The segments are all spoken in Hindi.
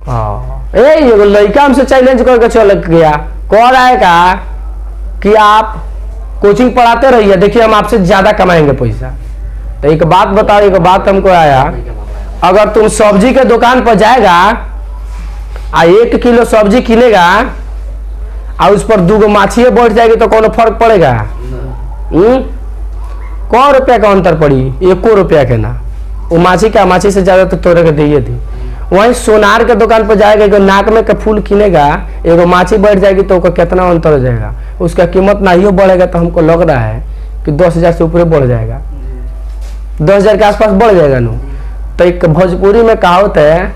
हाँ एगो लड़का हमसे चैलेंज करके चल गया, कह रहा है का कि आप कोचिंग पढ़ाते रहिए, देखिए हम आपसे ज्यादा कमाएंगे पैसा। तो एक बात बताओ, एक बात हमको आया, अगर तुम सब्जी के दुकान पर जाएगा आ 1 किलो सब्जी किनेगा और उस पर 2 माछी बढ़ जाएगी तो कौन फर्क पड़ेगा? कौ रुपया का अंतर पड़ी? 1 रुपया के ना, वो माछी का माछी से ज्यादा तो तोड़े के दिए थी। वहीं सोनार के दुकान पर जाएगा, एगो नाक में का फूल किनेगा, एगो माछी बढ़ जाएगी तो कितना अंतर हो जाएगा? उसका कीमत ना ही बढ़ेगा तो हमको लग रहा है कि 10,000 से ऊपर बढ़ जाएगा, 10,000 के आसपास बढ़ जाएगा नो। तो एक भोजपुरी में कहावत है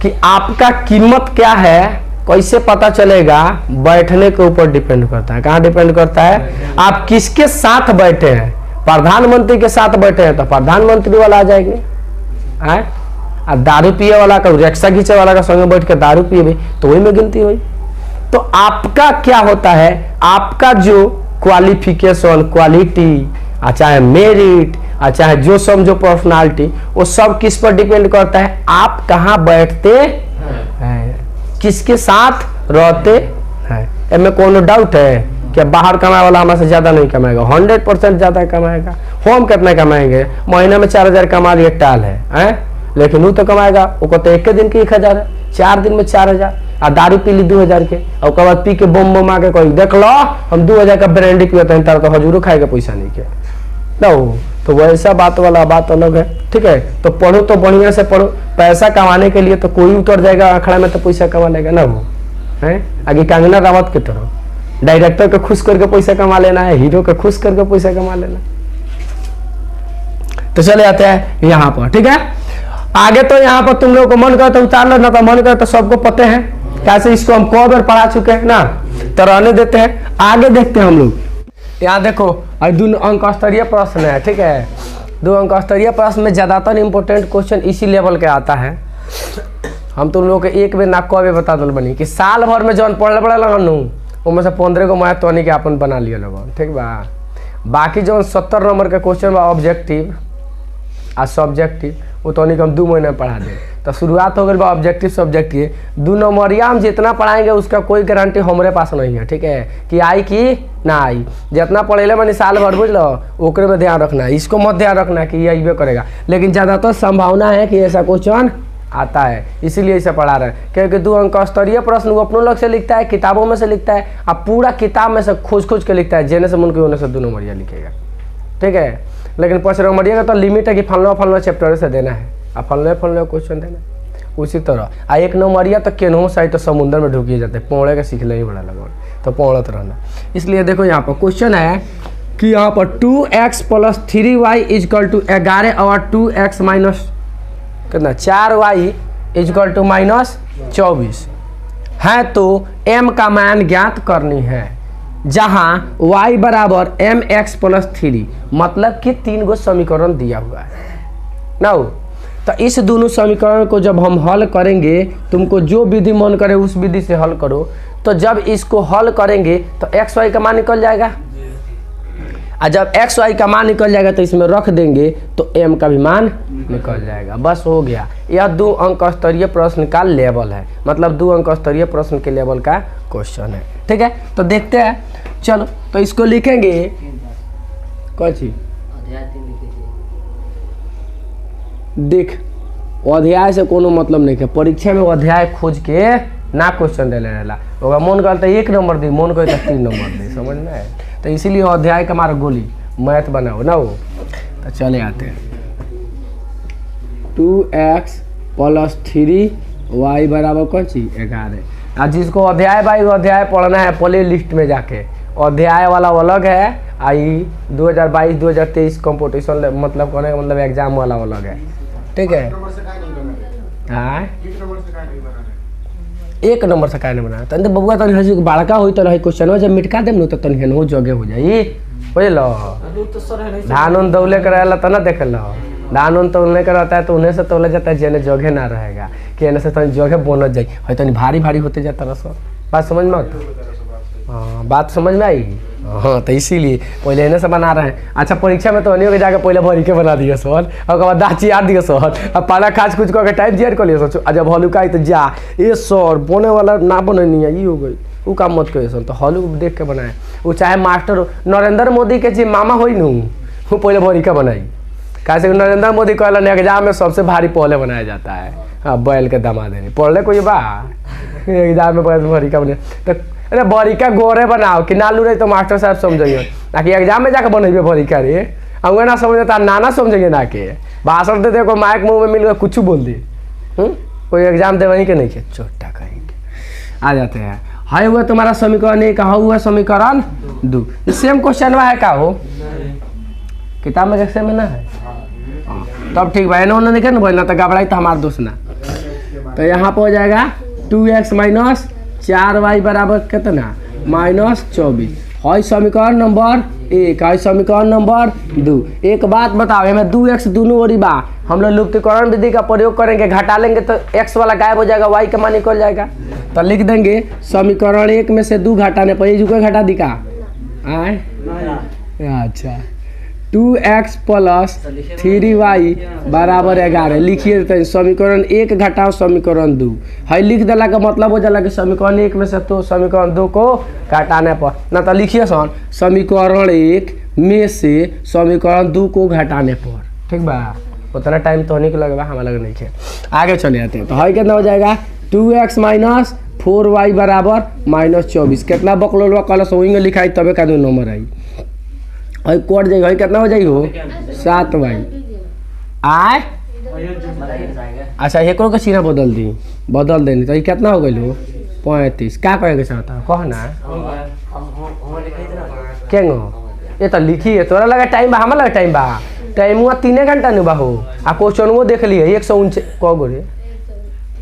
कि आपका कीमत क्या है कैसे पता चलेगा? बैठने के ऊपर डिपेंड करता है। कहाँ डिपेंड करता है? आप किसके साथ बैठे हैं। प्रधानमंत्री के साथ बैठे हैं तो प्रधानमंत्री वाला आ जाएंगे, और दारू पिए वाला का, रिक्शा खींचे वाला का संग बैठ के दारू पिए भी तो वही में गिनती हुई। तो आपका क्या होता है? आपका जो क्वालिफिकेशन, क्वालिटी, चाहे मेरिट, चाहे जो समझो पर्सनालिटी, वो सब किस पर डिपेंड करता है? आप कहाँ बैठते हैं, किसके साथ रहते हैं। इसमें कोनो डाउट है कि बाहर कमाए वाला हमारे से ज्यादा नहीं कमाएगा? 100% ज्यादा कमाएगा। हम कितना कमाएंगे? महीने में 4,000 कमा लिए टाल है, लेकिन वो तो कमाएगा, वो तो एक दिन के 1,000 है, 4 दिन में 4,000, और दारू पी ली 2,000 के, और उसके बाद पी के बम बम आके कोई देख लो हम 2,000 का ब्रांडी पियते हैं, तारा तो हजूरो खाए का पैसा नहीं के ना। तो वैसा बात वाला बात अलग है, ठीक है। तो पढ़ो तो बढ़िया से पढ़ो, पैसा कमाने के लिए तो कोई उतर जाएगा अखड़ा में तो पैसा कमा लेगा ना वो है। आगे कंगना रावत की तरह डायरेक्टर को खुश करके पैसा कमा लेना है, हीरो को खुश करके पैसा कमा लेना। तो चले आते हैं यहाँ पर, ठीक है। आगे तो यहाँ पर तुम लोग को मन करता उतार लो, ना तो मन करता सबको पते हैं कैसे, इसको हम कई बार पढ़ा चुके हैं ना, तो रहने देते हैं। आगे देखते हैं हम लोग। यहाँ देखो 2 अंक स्तरीय प्रश्न है, ठीक है। 2 अंक स्तरीय प्रश्न में ज्यादातर इंपोर्टेंट क्वेश्चन इसी लेवल के आता है। हम तुम लोग के एक बेर ना कबे बता दो बनी कि साल भर में जौन पढ़ले पढ़े लगन उनमें से 15 को मैं तो के अपन बना लिया लगन, ठीक बा। बाकी जो 70 नंबर के क्वेश्चन बा ऑब्जेक्टिव आ सब्जेक्टिव, वो तो हम 2 महीने पढ़ा दे। तो शुरुआत हो गई बा ऑब्जेक्टिव सब्जेक्टिव। 2 नंबरिया हम जितना पढ़ाएंगे उसका कोई गारंटी हमारे पास नहीं है, ठीक है, कि आई कि ना आई। जितना पढ़ेले मैंने साल भर बुझ लो, ओकरे में ध्यान रखना है, इसको मत ध्यान रखना कि ये अइबे करेगा, लेकिन ज़्यादातर संभावना है कि ऐसा क्वेश्चन आता है, इसीलिए इसे पढ़ा रहे हैं। क्योंकि 2 अंक स्तरीय प्रश्न वो अपनों लोग से लिखता है, किताबों में से लिखता है, अब पूरा किताब में से खोज खोज के लिखता है, जेने से मन के होने से 2 नंबरिया लिखेगा, ठीक है। लेकिन 5 नंबरिया का तो लिमिट है कि फलना चैप्टर से देना है, अब फलना क्वेश्चन देना है। उसी तरह 1 नंबरिया तो केनहो साई तो समुद्र में ढुकिए जाते, पौड़े का सीखना ही बड़ा लगा, तो पौड़त रहना। इसलिए देखो यहाँ पर क्वेश्चन है कि यहाँ पर 2x + 3y = 11 और 2x माइनस कितना 4y = -24 है, तो m का मान ज्ञात करनी है, जहाँ y = mx + 3, मतलब कि 3 गो समीकरण दिया हुआ है ना। तो इस दोनों समीकरण को जब हम हल करेंगे, तुमको जो विधि मन करे उस विधि से हल करो, तो जब इसको हल करेंगे तो x y का मान निकल जाएगा, और जब x y का मान निकल जाएगा तो इसमें रख देंगे तो m का भी मान निकल जाएगा, बस हो गया। यह 2 अंक स्तरीय प्रश्न का लेवल है, मतलब 2 अंक स्तरीय प्रश्न के लेवल का क्वेश्चन है, ठीक है। तो देखते हैं, चलो तो इसको लिखेंगे कौन सी देख, अध्याय से कोनो मतलब नहीं है, परीक्षा में अध्याय खोज के ना क्वेश्चन दे लेला होगा। मन करता है 1 नंबर दी, मन करता है 3 नंबर दी, समझ में है। तो इसीलिए अध्याय का हमारा गोली मैथ बनाओ ना वो। तो चले आते हैं 2x + 3y = कौन सी 11। आज जिसको अध्याय भाई अध्याय पढ़ना है प्ले लिस्ट में जाके, अध्याय वाला अलग है, आई 2022-2023 कंपटीशन मतलब कहने का मतलब एग्जाम वाला अलग है, ठीक है। हाँ 1 नंबर से क्या नहीं बनाया तन तो बबुआ तन हसी बड़का होई तो क्वेश्चन जब मिटका देम न तो तन हेनो जगह हो जाई, बुझलो। धान उन दौले कराला तो ना देख लो, धान उन तौलने का रहता है तो उन्हें से तौला जाता है जेने जगह ना रहेगा, कि एने से तन जगह बनत जाई, है तनी भारी भारी होते जाता रस। बात समझ में, हाँ बात समझ में आई। हाँ तो इसीलिए पहले इन्हें से बना रहे हैं। अच्छा परीक्षा में तो अन्यों के जाके पहले भरी के बना दिया सर, और बाद दाची याद दिया सर, अब पाला खास कुछ कह के टाइप जियर कर लिया सर। जब हलुका तो जा ये सर बोने वाला ना बने नहीं है, ये हो गई वो काम मत करिए सर। तो हलू देख के बनाए, वो चाहे मास्टर नरेंद्र मोदी के जी मामा हो नू, वो पहले भरी के बनाई। कैसे नरेंद्र मोदी कहलन एग्जाम में सबसे भारी पहले बनाया जाता है। हाँ बैल के दमा देने पढ़ले कोई बा एग्जाम में भरी का बने तो अरे बरिका गोरे बनाओ कि नालू रही तो मास्टर साहब समझिए ना कि एग्जाम में जाकर बनेबे बरिका रे, हम ना समझे तो नाना समझेंगे ना के भाषण दे दे को माइक मुंह में मिल गया कुछ बोल दी। कोई एग्जाम दे वहीं के नहीं के छोटा कहेंगे आ जाते हैं। हाई हुआ तुम्हारा समीकरण एक, हुआ समीकरण 2। सेम क्वेश्चन है का हो किताब में जैसे में ना है तब ठीक भाई इन्होंने लिखे ना बोलना तो घबराई तो हमारा दोस्त ना। तो यहाँ पर हो जाएगा 2x माइनस 4y बराबर कितना -24। है समीकरण नंबर 1, है समीकरण नंबर 2। एक बात बताओ हमें 2x दोनों ओरी बा, हम लोग लुप्तीकरण विधि का प्रयोग करेंगे, घटा लेंगे तो x वाला गायब हो जाएगा, y का मान निकल जाएगा। तो लिख देंगे समीकरण 1 में से 2 घटाने पर ये घटा दी का आए। अच्छा 2x प्लस 3y बराबर 11 लिखिए। तो समीकरण 1 घटाओ समीकरण 2 है लिख देला का मतलब हो जाला कि समीकरण 1 में से तो समीकरण 2 को घटाने पर ना। तो लिखिए समीकरण 1 में से समीकरण 2 को घटाने पर, ठीक बा। उतना टाइम तो नहीं लगेगा हमारा लग नहीं है। आगे चले जाते हैं। तो है कितना हो जाएगा 2x माइनस 4y बराबर -24। कितना बकलोलवा कल सोएंगे लिखाई तबे का नंबर आई और कोट जाएगा। कितना हो जाएगा 7y आए। अच्छा एक का सीना बदल देनी तो ये कितना हो गई 35। क्या कहेगा चाहता कह ना क्या ये तो लिखी तोरा लगा टाइम बा हमारा लगा टाइम बा, टाइम हुआ 3 घंटा नहीं बा हो। आ क्वेश्चन वो देख लिए 149 कौ गो रे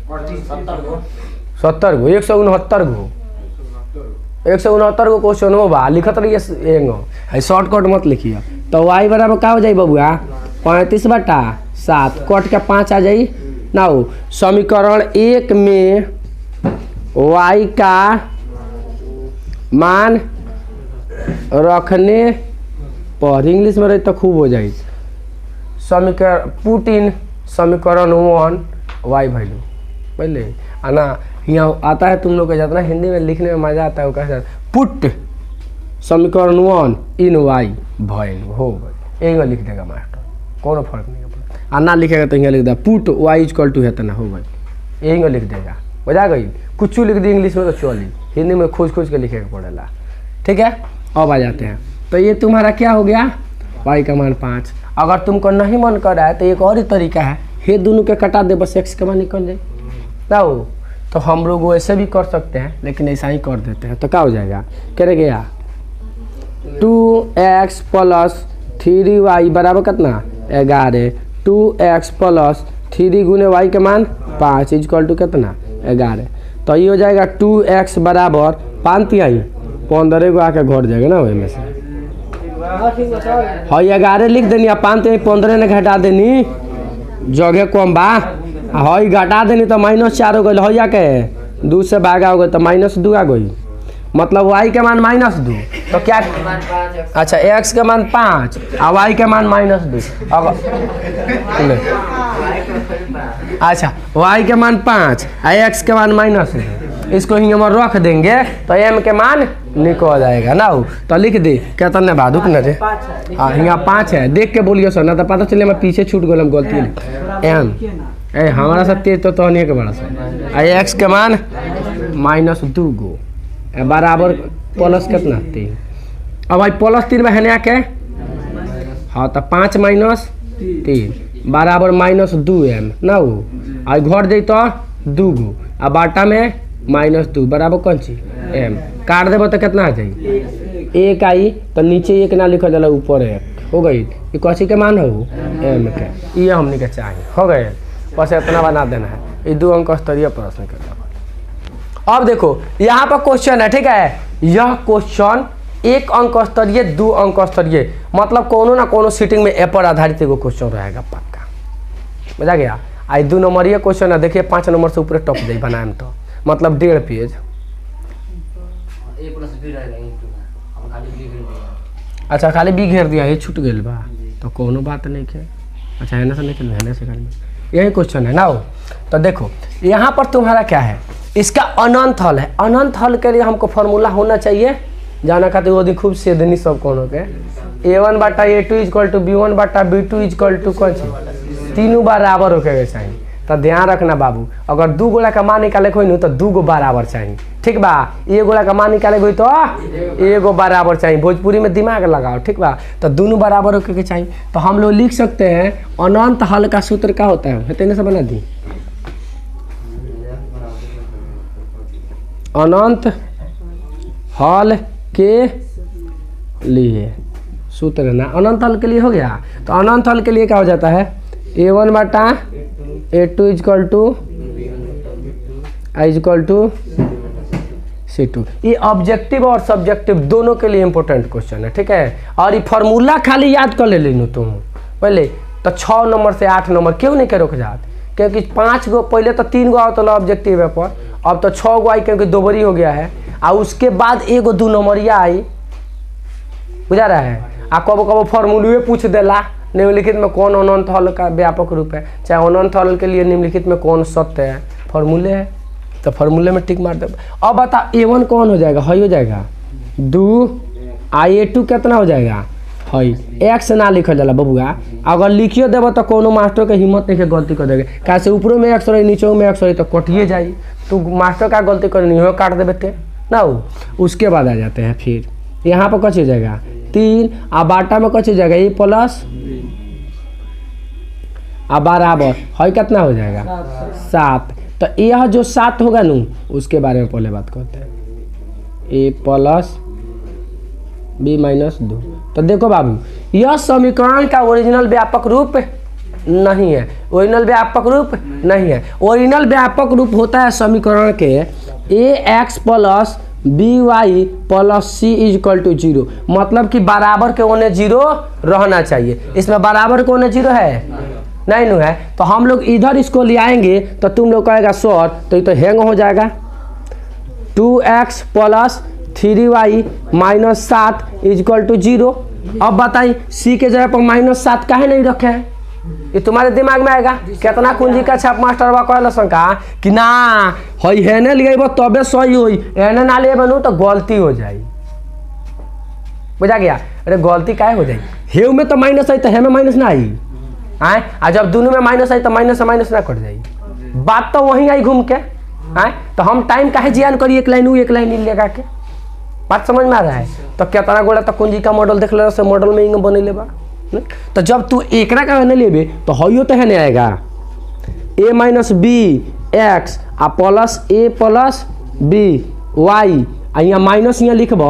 70 गो 169 गो 169 गो क्वेश्चन हो बा लिखत रहिए एंगो शॉर्टकट मत लिखिए। तो y बराबर क्या हो जाए बबुआ 35/7 कट के 5 आ जाई ना। हो समीकरण 1 में y का मान रखने पर इंग्लिश में रही तो खूब हो जाए। समीकरण पुट इन समीकरण 1 y वैल्यू पहले आना यहाँ आता है। तुम लोग का जितना हिंदी में लिखने में मजा आता है वो कैसे पुट समीकरण 1 इन y वैल्यू हो गई एक लिख देगा मास्टर, कोनो फर्क नहीं पड़ता। ना लिखेगा तो यहाँ लिख देगा पुट y इक्वल टू है तो ना हो गई यही लिख देगा बजा गई। कुछ लिख दी इंग्लिश में तो चली, हिंदी में खोज के लिखे के पड़ेगा, ठीक है। अब आ जाते हैं। तो ये तुम्हारा क्या हो गया y का मान 5। अगर तुमको नहीं मन कर रहा है तो एक और ही तरीका है, ये दोनों के कटा दे बस x का मान निकल जाए ना। तो हम लोग वैसे भी कर सकते हैं लेकिन ऐसा ही कर देते हैं। तो क्या हो जाएगा कह गया 2x प्लस 3y बराबर कितना 11। 2x प्लस 3 गुने y के मान 5 इक्वल टू कितना 11। तो ये हो जाएगा 2x बराबर 5 आई 15 को आके घट जाएगा ना वही में से। हाँ 11 लिख देनी 5 15 ने घटा देनी जगह कम बा। हाँ घटा देनी तो -4 हो गई। हो जाके 2 से भागा हो गई तो -2 आ गई, मतलब y के मान -2। तो क्या अच्छा x के मान 5 और y के मान -2। अच्छा y के मान 5 और x के मान -2, इसको ही हम रख देंगे तो m के मान निकल जाएगा ना। तो लिख दे कितने बाद रुक ना रे। हाँ यहाँ 5 है देख के बोलिए सर ना तो पता चले मैं पीछे छूट गए गलती एम ए हमारा सा तेज तो नहीं के बड़ा सा x के मान -2 गो बराबर प्लस कितना 3। अब भाई +3 में है के हाँ तो 5 - 3 बराबर -2m ना। वो आई घर जाई तो 2 गो आ बाटा में -2 बराबर कौन ची m काट देव तो कितना आ जाई 1 आई। तो नीचे 1 ना लिखा जाला ऊपर 1 हो गई। ये कौची के मान हो m के ये हमने के चाहिए हो गए बस इतना बना देना है। ये 2 अंक स्तरीय प्रश्न करना। अब देखो यहाँ पर क्वेश्चन है, ठीक है। यह क्वेश्चन 1 अंक स्तरीय 2 अंक स्तरीय मतलब कोनो ना कोनो सीटिंग में ए पर आधारित एगो क्वेश्चन रहेगा पक्का, मजा गया। आई 2 नंबर ये क्वेश्चन है देखिए 5 नंबर से ऊपर टॉप जाए बनाए तो मतलब 1.5 पेज अच्छा खाली बी घेर दिया, ये छूट गया बा तो कोनो बात नहीं है। अच्छा है ना से नहीं है ना से खाली यही क्वेश्चन है ना। तो देखो यहाँ पर तुम्हारा क्या है, इसका अनंत हल है। अनंत हल के लिए हमको फॉर्मूला होना चाहिए जाना खाते वो दिन खूब सेधनी सब कौन हो के A1/A2 equal to B1/B2 equal to कौन सी तीनों बराबर होके चाहिए। तो ध्यान रखना बाबू, अगर 2 गोला का मान निकाले कोई नहीं तो 2 गो बराबर चाहिए, ठीक बा। 1 गोला का मान निकाले कोई तो 1 गो बराबर चाहिए। भोजपुरी में दिमाग लगाओ, ठीक बा। तो दोनों बराबर होके के चाहिए। तो हम लोग लिख सकते हैं अनंत हल का सूत्र क्या होता है, तेने से बना दी। अनंत हल के लिए सूत्र है ना, अनंत हल के लिए हो गया। तो अनंत हल के लिए क्या हो जाता है, A1/A2 इक्वल टू C2। ये ऑब्जेक्टिव और सब्जेक्टिव दोनों के लिए इंपॉर्टेंट क्वेश्चन है, ठीक है। और ये फॉर्मूला खाली याद कर ले लेनू तुम पहले तो 6 नंबर से 8 नंबर क्यों नहीं करो जात, क्योंकि 5 गो पहले तो 3 गो आओ तो ऑब्जेक्टिव है पर, अब तो 6 गो आई क्योंकि 2 बरी हो गया है। और उसके बाद 1 गो 2 नंबरिया आई, बुझा रहा है। आ कबो कबो फॉर्मूले पूछ देला निम्नलिखित में कौन अनंत हल का व्यापक रूप है, चाहे अनंत हल के लिए निम्नलिखित में कौन सत्य है, फॉर्मूले है। तो फॉर्मूले में टिक मार दे। अब बता A1 कौन हो जाएगा, हई हो जाएगा 2 A2 कितना हो जाएगा हई। x ना लिखल जाला बबुआ, अगर लिखियो देव तो कोनो मास्टर के हिम्मत नहीं के गलती कर देगे, कैसे ऊपरों में x रही नीचे में x रही तो कटिए जाई। तो मास्टर का गलती करनी हो काट दे बेटे ना। उसके बाद आ जाते हैं फिर यहाँ पर कच हो जाएगा 3 आ बाटा में कच हो जाएगा A प्लस आ बराबर हई कितना हो जाएगा 7। तो यह जो 7 होगा नू उसके बारे में पहले बात करते हैं, A प्लस B माइनस 2। तो देखो बाबू यह समीकरण का ओरिजिनल व्यापक रूप नहीं है, ओरिजिनल व्यापक रूप नहीं है। ओरिजिनल व्यापक रूप होता है समीकरण के AX plus BY plus C equal to 0, मतलब कि बराबर के होने 0 रहना चाहिए। इसमें बराबर के होने 0 है नहीं नु है। तो हम लोग इधर इसको ले आएंगे तो तुम लोग कहेगा सर तो ये तो हैंग हो जाएगा। 2x plus 3y minus 7 equal to 0। अब बताइए C के जगह पर माइनस 7 काहे नहीं रखे हैं, ये तुम्हारे दिमाग में आएगा। कितना कुंजी का छाप मास्टर बा कहल शंका कि ना हई हेने लिए तबे सही होई, एने ना लिए बनू तो गलती हो जाई, बुझा गया। अरे गलती काहे हो जाई, हेव में तो माइनस आई तो हे में माइनस ना आई आए, आ जब दोनों में माइनस आई तो माइनस से माइनस ना कट जाई, बात तो वहीं आई घूम के आए। तो हम टाइम काहे जियान करी, एक लाइन एक लाइन लगा के, बात समझ में आ रहा है। तो कितना गोला तो कुंजी का मॉडल देख ले, मॉडल में इंग बने ले बा। तो जब तू एकरा का न लेबे तो हइयो तो है नहीं आएगा A माइनस B x आ plus A plus B y आ यहाँ माइनस यहाँ लिखब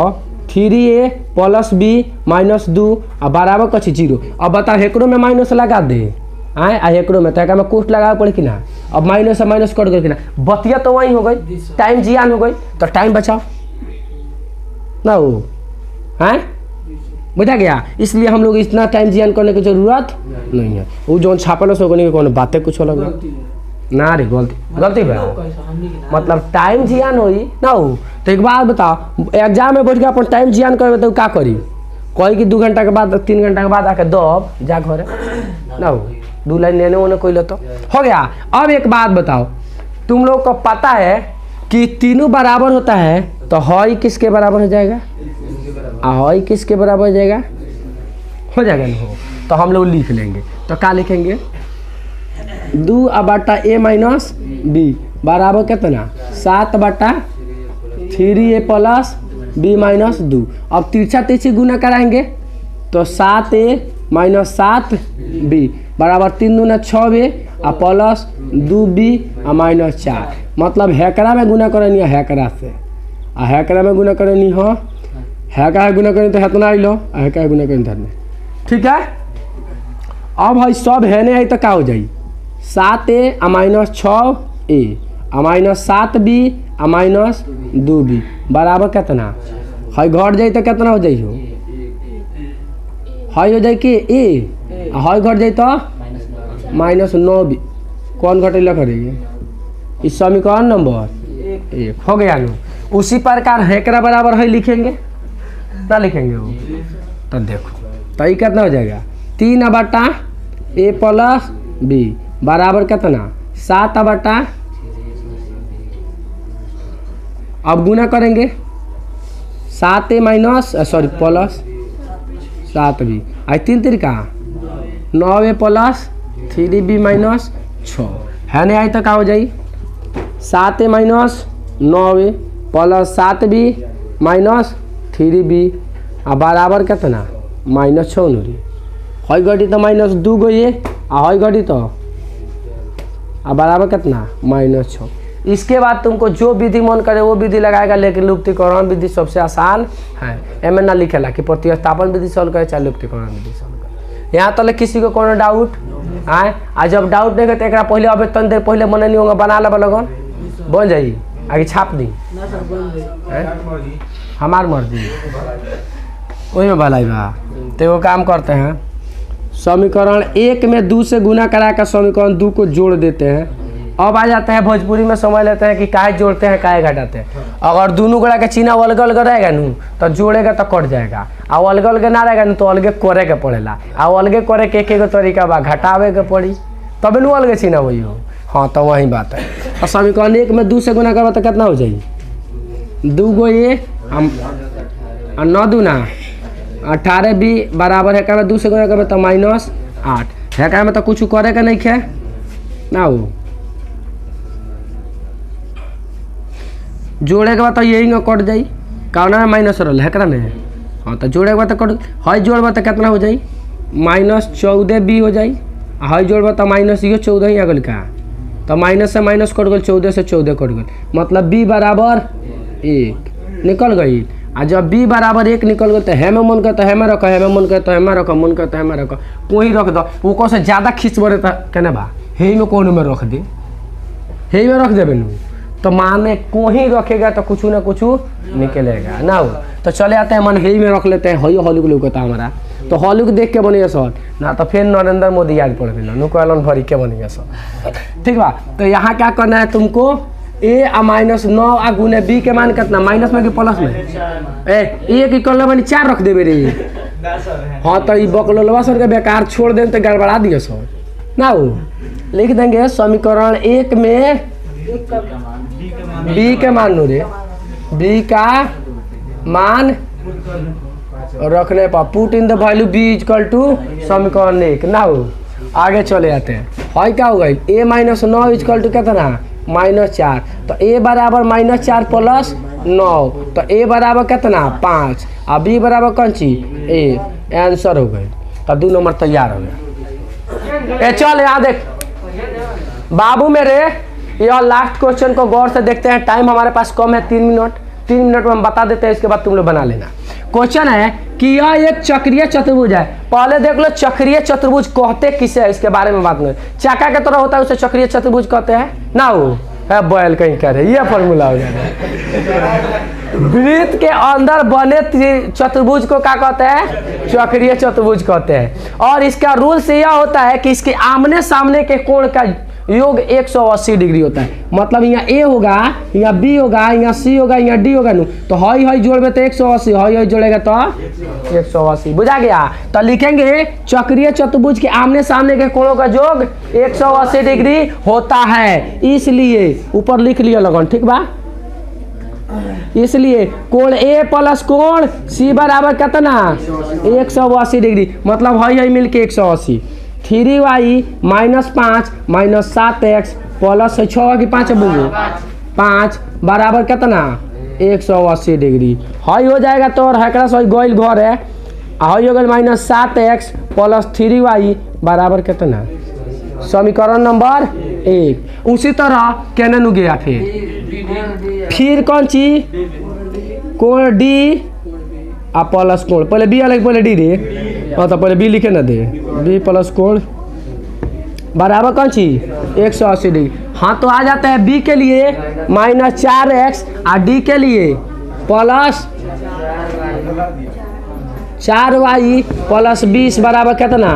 3A प्लस B माइनस 2 आ बराबर कछ 0। अब बता हेकड़ो में माइनस लगा दे आए आ हेकड़ो में तो में कोष्ट लगा पड़े कि ना। अब माइनस से माइनस कट गए कि ना, बतिया तो वहीं हो गई, टाइम जियान हो गई। तो टाइम बचाओ ना हो है, बुझा गया। इसलिए हम लोग इतना टाइम जियान करने की जरूरत नहीं है। वो जो छापल से कौन बातें कुछ अलग ना रे गलती बा, मतलब टाइम जियान होई ना हो। तो एक बात बताओ, एग्जाम में बैठ के अपन टाइम जियान करबे तो का करी, कोई कि 2 घंटा के बाद 3 घंटा के बाद आके दब जा घरे ना हो, 2 लाइन लेने होने कोई लो तो हो गया। अब एक बात बताओ, तुम लोग को पता है कि तीनों बराबर होता है तो हई किसके बराबर हो जाएगा, हई किसके बराबर हो जाएगा, हो जाएगा ना हो। तो हम लोग लिख लेंगे, तो क्या लिखेंगे 2/A माइनस B बराबर कितना 7/3A प्लस B माइनस 2। अब तिरछा तिरछी गुना कराएंगे तो 7A माइनस 7B बराबर 3 दूना 6A आ प्लस 2B आ माइनस 4। मतलब हैकरा में गुना करनी है हैकरा से, आ हैकरा में गुना करनी हो हैका गुना करनी तो हेतना आई लो, हैका गुना करनी धरने, ठीक है। अब है सब हेने आई तो क्या हो जाई 7A आ माइनस 6A आ माइनस 7B आ माइनस 2B बराबर कितना है, घट जाई तो कितना हो जाई हो, है हो जाए कि A आ है घट जाई तो माइनस 9B। कौन घटेला करेगी, इस समीकरण नंबर 1 हो गया नो। उसी प्रकार हैकरा बराबर है लिखेंगे ना लिखेंगे वो तो देखो तो ये कितना हो जाएगा 3/a प्लस b बराबर कितना 7/, अब गुना करेंगे 7a minus sorry plus 7b आई 3 तरीका 9a प्लस 3b माइनस 6 है नहीं आई तो क्या हो जाए 7a minus 9a plus 7b minus 3b आ बराबर कितना -6 नूरी हई घड़ी तो -2 गो ये आ हई घड़ी तो आ बराबर कितना -6। इसके बाद तुमको जो विधि मन करे वो विधि लगाएगा, लेकिन लुप्तीकरण विधि सबसे आसान है। एम ना लिखेला कि प्रतिस्थापन विधि सॉल्व करे चाहे लुप्तीकरण विधि सॉल्व करे। यहाँ तक किसी को कोनो डाउट आए आ जब डाउट नहीं तो एक पहले अब तन देर पहले मन नहीं होगा बना ला लगन बन जाइए आगे छाप दी हमार मर्जी वही में भलाई बा। तो वो काम करते हैं समीकरण 1 में 2 से गुना करा कर समीकरण 2 को जोड़ देते हैं। अब आ जाते हैं भोजपुरी में समझ लेते हैं कि काहे जोड़ते हैं काहे घटाते हैं। अगर दोनों गोड़ा का चिन्ह अलग अलग रहेगा नू तो जोड़ेगा तो कट जाएगा, और अलग अलग ना रहेगा नू तो अलगे करे के पड़ेला। और अलगे करे के एक तरीका बा घटावे के पड़ी तब नू अलगे चिन्ह वही हो। हाँ तो वही बात है। और समीकरण 1 में 2 से गुना करवा तो कितना हो जाए 2 गो ये 9 दूना 18b बराबर है क्या 2 से गुना करवा तो -8 है क्या में तो कुछ करे का नहीं खे ना हो जोड़े के बाद तो यही कट जाई कौन में माइनस रोल है में। हाँ तो जोड़े के बाद तो कट हई जोड़बा तो कितना हो जाई -14b हो जाई। हई जोड़बा तो -14 ही आ गल का तो माइनस से माइनस कट गल 14 से 14 कट गल मतलब b बराबर 1 निकल गई। आ जब b बराबर 1 निकल गई तो है में मन करता है में रख है में मन करता है में रख मन करता है में रख कोई रख दो वो से ज़्यादा खींच बड़े कहने बा हे में कौन में रख दे हे में रख देवे नू तो माने को ही रखेगा तो कुछ ना कुछ निकलेगा ना हो। तो चले आते हैं मन ही में रख लेते हैं हई हॉलुक लुकता हमारा तो हॉलुक देख के बनिए सर ना तो फिर नरेंद्र मोदी याद पड़ गए नु कहलन भरी के बनिए सर ठीक बा। तो यहाँ क्या करना है तुमको a आ -9 आ गुने b के मान कितना माइनस में कि प्लस में ए की कर ले 4 रख देवे रे। हाँ तो बकलोलवा सर के बेकार छोड़ दे तो गड़बड़ा दिए सर ना हो। लिख देंगे समीकरण 1 में b के मान रे b का मान रखने पर put in the value b equal to समीकरण 1 ना हो। आगे चले जाते हैं हई क्या होगा a -9 इक्वल टू कितना -4 तो a बराबर -4 प्लस 9 तो a बराबर कितना 5 और b बराबर कौन सी a आंसर हो गई। तो 2 नंबर तैयार हो गया। चल यहाँ देख बाबू मेरे यह लास्ट क्वेश्चन को गौर से देखते हैं। टाइम हमारे पास कम है 3 मिनट में हम बता देते हैं, इसके बाद तुम लोग बना लेना। क्वेश्चन है कि यह एक चक्रीय चतुर्भुज है। पहले देख लो चक्रीय चतुर्भुज कहते किसे है इसके बारे में बात करें। चाका के तरह होता है उसे चक्रीय चतुर्भुज कहते हैं ना हो है बैल कहीं करे ये फॉर्मूला हो जाता है। वृत्त के अंदर बने चतुर्भुज को क्या कहते हैं चक्रीय चतुर्भुज कहते हैं। और इसका रूल्स यह होता है कि इसके आमने सामने के कोण का योग 180 डिग्री होता है। मतलब यहाँ a होगा यहाँ b होगा यहाँ c होगा यहाँ d होगा नू तो हई हई जोड़े तो 180 हई हई जोड़ेगा तो 180 बुझा गया। तो लिखेंगे चक्रीय चतुर्भुज के आमने सामने के कोणों का योग 180 डिग्री होता है, इसलिए ऊपर लिख लिया लगन ठीक बा। इसलिए कोण a प्लस कोण c बराबर कितना 180 डिग्री मतलब हई हई मिलके 180 3y -5 -7x प्लस 6 की 5 बुगो 5 बराबर कितना 180 डिग्री हई हो जाएगा। तो और हैकड़ा सही गोइल घर है हई हो गया -7x प्लस 3y बराबर कितना समीकरण नंबर 1। उसी तरह कहने नु गया फिर कौन सी कोण d आ प्लस कोण पहले b अलग पहले d रे हाँ तो पहले b लिखे ना दे b प्लस कोण बराबर कौन सी 180 डिग्री। हाँ तो आ जाता है b के लिए -4x और d के लिए प्लस 4y प्लस 20 बराबर कितना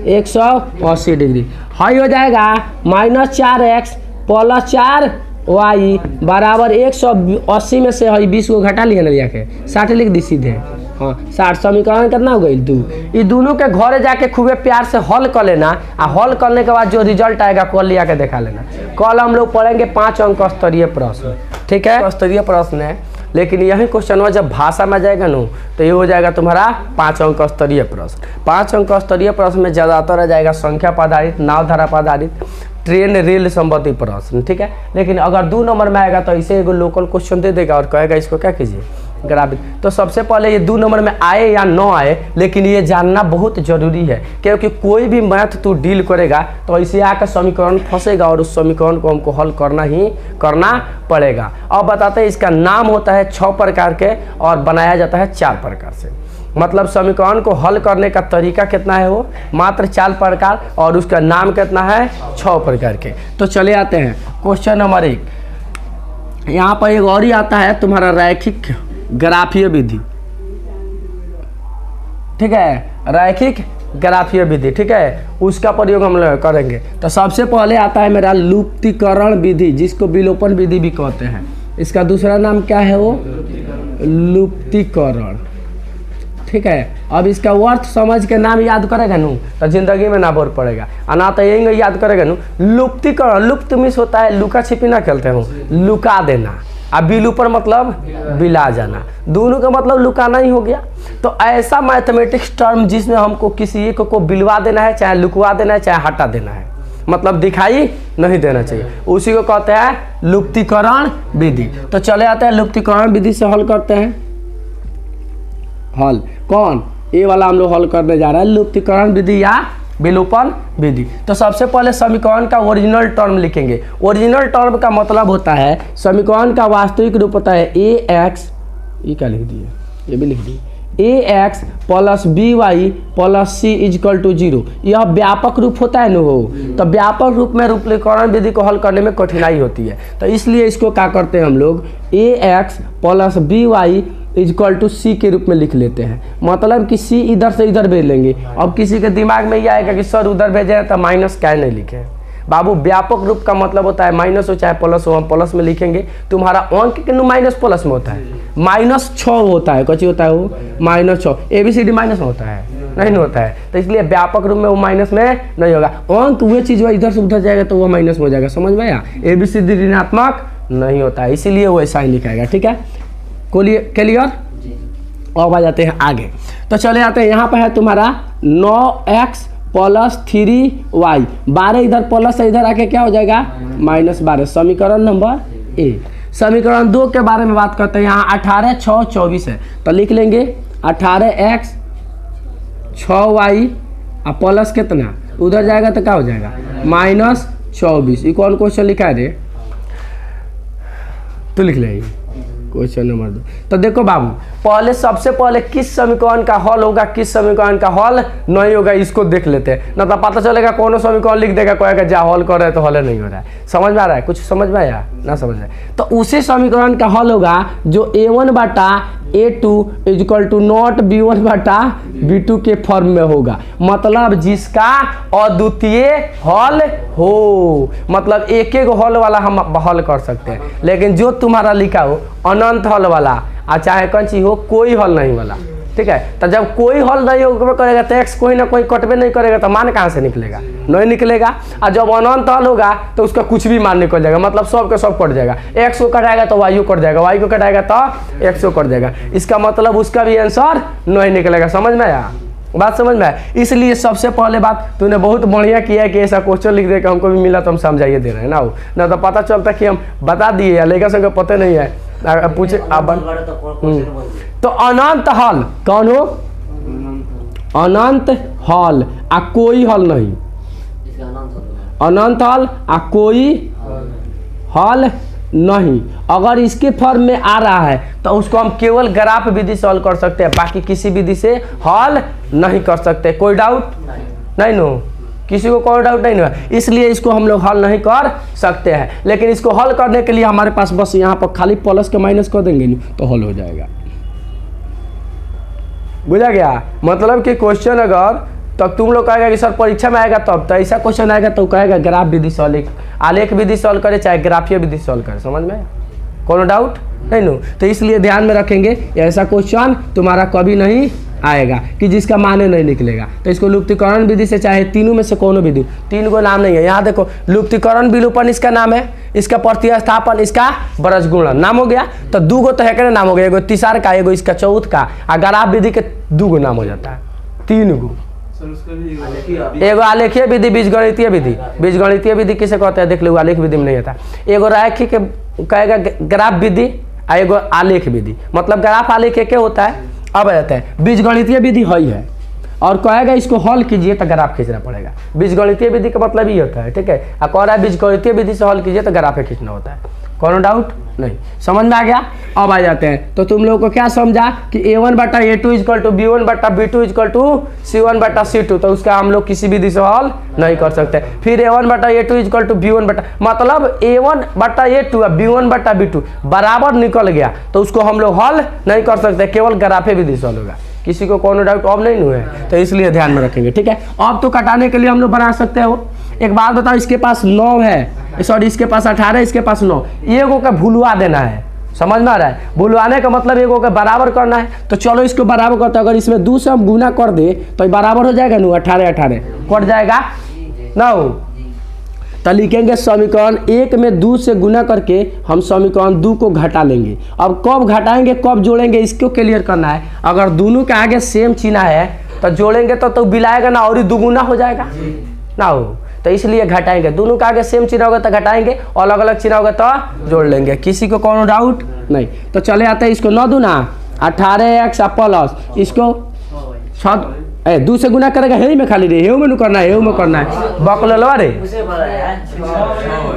180 डिग्री। हई हो जाएगा -4x प्लस 4y बराबर 180 में से हई 20 को घटा लिया ना लिया के 60 लिख दी सीधे। हाँ 60 समीकरण कितना हो गई 2। ये दोनों के घरे जाके खूबे प्यार से हल कर लेना, और हल करने के बाद जो रिजल्ट आएगा कल लिया के दिखा लेना। कल हम लोग पढ़ेंगे 5 अंक स्तरीय प्रश्न, ठीक है, स्तरीय प्रश्न है, लेकिन यही क्वेश्चन जब भाषा में जाएगा ना तो ये हो जाएगा तुम्हारा 5 अंक स्तरीय प्रश्न। 5 अंक स्तरीय प्रश्न में ज़्यादातर आ जाएगा संख्या पर आधारित, नाव धारा पर आधारित, ट्रेन रेल संबंधी प्रश्न, ठीक है। लेकिन अगर 2 नंबर में आएगा तो इसे एगो लोकल क्वेश्चन दे देगा और कहेगा इसको क्या कीजिए ग्राफिक। तो सबसे पहले ये 2 नंबर में आए या न आए, लेकिन ये जानना बहुत जरूरी है, क्योंकि कोई भी मैथ तू डील करेगा तो ऐसे आकर समीकरण फंसेगा और उस समीकरण को हमको हल करना ही करना पड़ेगा। अब बताते हैं, इसका नाम होता है 6 प्रकार के और बनाया जाता है 4 प्रकार से। मतलब समीकरण को हल करने का तरीका कितना है, वो मात्र 4 प्रकार, और उसका नाम कितना है 6 प्रकार के। तो चले आते हैं क्वेश्चन नंबर 1। यहाँ पर एक और ही आता है तुम्हारा रैखिक ग्राफीय विधि, ठीक है, रैखिक ग्राफीय विधि, ठीक है, उसका प्रयोग हम लोग करेंगे। तो सबसे पहले आता है मेरा लुप्तीकरण विधि, जिसको विलोपन विधि भी कहते हैं। इसका दूसरा नाम क्या है, वो लुप्तीकरण, ठीक है। अब इसका अर्थ समझ के नाम याद करेगा नू तो जिंदगी में ना बोर पड़ेगा, और ना तो यही याद करेगा नू। लुप्तीकरण, लुप्त मिस होता है लुका छिपी ना खेलते हो, लुका देना, अब विलोपन मतलब बिला जाना, दोनों का मतलब लुकाना ही हो गया। तो ऐसा मैथमेटिक्स टर्म जिसमें हमको किसी एक को बिलवा देना है, चाहे लुकवा देना है, चाहे हटा देना है, मतलब दिखाई नहीं देना चाहिए, उसी को कहते हैं लुप्तीकरण विधि। तो चले आते हैं लुप्तीकरण विधि से हल करते हैं। हल कौन, ये वाला हम लोग हल करने जा रहे हैं, लुप्तीकरण विधि या विलोपन विधि। तो सबसे पहले समीकरण का ओरिजिनल टर्म लिखेंगे। ओरिजिनल टर्म का मतलब होता है समीकरण का वास्तविक रूप होता है ax, ये क्या लिख दिए, ये भी लिख दिए, ax plus by plus c is equal to 0। यह व्यापक रूप होता है ना, हो तो व्यापक रूप में लुप्तीकरण विधि को हल करने में कठिनाई होती है, तो इसलिए इसको क्या करते हैं हम लोग ax plus by equal to C के रूप में लिख लेते हैं। मतलब कि सी इधर से इधर भेज लेंगे। अब किसी के दिमाग में ये आएगा कि सर उधर भेजे तो माइनस क्या नहीं लिखे। बाबू व्यापक रूप का मतलब होता है माइनस हो चाहे प्लस हो, हम प्लस में लिखेंगे। तुम्हारा अंक कितने माइनस प्लस में होता है, -6 होता है, कच्ची होता है वो -6। ABCD माइनस में होता है, नहीं होता है, तो इसलिए व्यापक रूप में वो माइनस में नहीं होगा। अंक वो चीज़ इधर से उधर जाएगा तो वो माइनस में हो जाएगा, समझ में आया। ABCD ऋणात्मक नहीं होता है, इसीलिए वो ऐसा ही लिखाएगा, ठीक है, क्लियर। अब आ जाते हैं आगे, तो चले आते हैं यहाँ पर है तुम्हारा 9x प्लस 3y, 12 इधर प्लस इधर आके क्या हो जाएगा -12। समीकरण नंबर ए। समीकरण 2 के बारे में बात करते हैं। यहाँ 18 6 24 है, तो लिख लेंगे 18x 6y और प्लस कितना उधर जाएगा तो क्या हो जाएगा -24। ये कौन क्वेश्चन लिखा है रे, तो लिख लेंगे क्वेश्चन नंबर 2। तो देखो बाबू, पहले सबसे पहले किस समीकरण का हल होगा, किस समीकरण का हल नहीं होगा, इसको देख लेते हैं। ना तो पता चलेगा कौन समीकरण लिख देगा, कहेगा जा हल कर रहे तो हल नहीं हो रहा है। समझ में आ रहा है, कुछ समझ में आया ना समझ में। तो उसी समीकरण का हल होगा जो A1 बटा A2 equal to not B1 बटा B2 के फॉर्म में होगा। मतलब जिसका अद्वितीय हल हो, मतलब एक एक हल वाला हम हल कर सकते हैं। लेकिन जो तुम्हारा लिखा हो अनंत हल वाला, और चाहे कौन चीज हो कोई हल नहीं वाला, ठीक है। तो जब कोई हल नहीं होगा करेगा तो एक्स कोई ना कोई कटबे नहीं करेगा, तो मान कहाँ से निकलेगा, नहीं निकलेगा। और जब अनंत हल होगा तो उसका कुछ भी मान निकल जाएगा, मतलब सब के सब कट जाएगा। एक्स को कटाएगा तो वाई को कट जाएगा, वाई को कटाएगा तो एक्स को कट जाएगा। इसका मतलब उसका भी आंसर नहीं निकलेगा। समझ में आया, बात समझ में आया। इसलिए सबसे पहले बात तूने बहुत बढ़िया किया है कि ऐसा क्वेश्चन लिख दे कि हमको भी मिला तो हम समझाइए दे रहे हैं ना तो पता चलता कि हम बता दिए या लेकर संग पता नहीं है, पूछे तो अनंत हल कौन हो, अनंत हल आ कोई हल नहीं, अनंत हल आ कोई हल नहीं। अगर इसके फॉर्म में आ रहा है तो उसको हम केवल ग्राफ विधि से हल कर सकते हैं, बाकी किसी विधि से हल नहीं कर सकते। कोई डाउट नहीं नो, किसी को कोई डाउट नहीं है। इसलिए इसको हम लोग हल नहीं कर सकते हैं, लेकिन इसको हल करने के लिए हमारे पास बस यहाँ पर खाली प्लस के माइनस कर देंगे नहीं तो हल हो जाएगा। बुझा गया, मतलब कि क्वेश्चन अगर तो तुम लोग कहेगा कि सर परीक्षा में आएगा तब तो ऐसा क्वेश्चन आएगा तो कहेगा ग्राफ विधि से हल, आलेख विधि से हल करे चाहे ग्राफीय विधि से हल करे। समझ में, कोनो डाउट नहीं नो, तो इसलिए ध्यान में रखेंगे ऐसा क्वेश्चन तुम्हारा कभी नहीं आएगा कि जिसका माने नहीं निकलेगा। तो इसको लुप्तीकरण विधि से चाहे तीनों में से कोनो विधि, तीन को नाम नहीं है। यहाँ देखो लुप्तीकरण विलोपन इसका नाम है, इसका प्रतिस्थापन, इसका बरज गुणन नाम हो गया। तो दू गो तो है नाम हो गया, एगो तीसर का, एगो इसका चौथ का, अगर आप विधि के दू गो नाम हो जाता है, तीन गो। एगो आलेखीय विधि, बीजगणितीय विधि। बीजगणितीय विधि किसे कहते हैं देख लो, आलेख विधि में नहीं आता। एगो रैखिक कहेगा ग्राफ विधि, एगो आलेख विधि। मतलब ग्राफ आलेख क्या होता है अब आ जाता है। बीजगणितीय विधि है और कहेगा इसको हल कीजिए तो ग्राफ खींचना पड़ेगा। बीजगणितीय विधि का मतलब ये होता है, ठीक है। और कह रहा है बीजगणितीय विधि से हल कीजिए तो ग्राफ खींचना होता है, कोनो डाउट नहीं। समझ में आ गया। अब आ जाते हैं, तो तुम लोगों को क्या समझा कि A1 बटा A2 इक्वल टू B1 बटा B2 इक्वल टू C1 बटा C2, तो उसका हम लोग किसी विधि से हल नहीं कर सकते। फिर A1 बटा A2 इक्वल टू B1 बटा, मतलब A1 बटा A2 और B1 बटा B2 बराबर निकल गया तो उसको हम लोग हल नहीं कर सकते, केवल ग्राफे विधि से हल होगा। किसी को कोनो डाउट अब नहीं हुआ है, तो इसलिए ध्यान में रखेंगे, ठीक है। अब तो कटाने के लिए हम लोग बना सकते हो। एक बात बताओ, इसके पास 9 है, सॉरी इसके पास 18, इसके पास 9, एगो का भूलवा देना है। समझ में आ रहा है? भूलवाने का मतलब एगो का बराबर करना है। तो चलो इसको बराबर करते हैं। अगर इसमें 2 से हम गुना कर दे तो बराबर हो जाएगा ना, 18 18 कट जाएगा ना हो। तो लिखेंगे समीकरण 1 में 2 से गुना करके हम समीकरण 2 को घटा लेंगे। अब कब घटाएंगे कब जोड़ेंगे इसको क्लियर करना है। अगर दोनों के आगे सेम चिन्ह है तो जोड़ेंगे तो बिलाएगा ना, और ही दुगुना हो जाएगा ना हो। तो इसलिए घटाएंगे, दोनों का आगे सेम चिन्ह होगा तो घटाएंगे, अलग अलग चिन्ह होगा तो जोड़ लेंगे। किसी को कोनो डाउट नहीं। तो चले आते हैं इसको 9 दूना 18x प्लस इसको 2 से गुना करेगा, हे में खाली रे, हे में करना है, हे में करना है, बकलवा रे।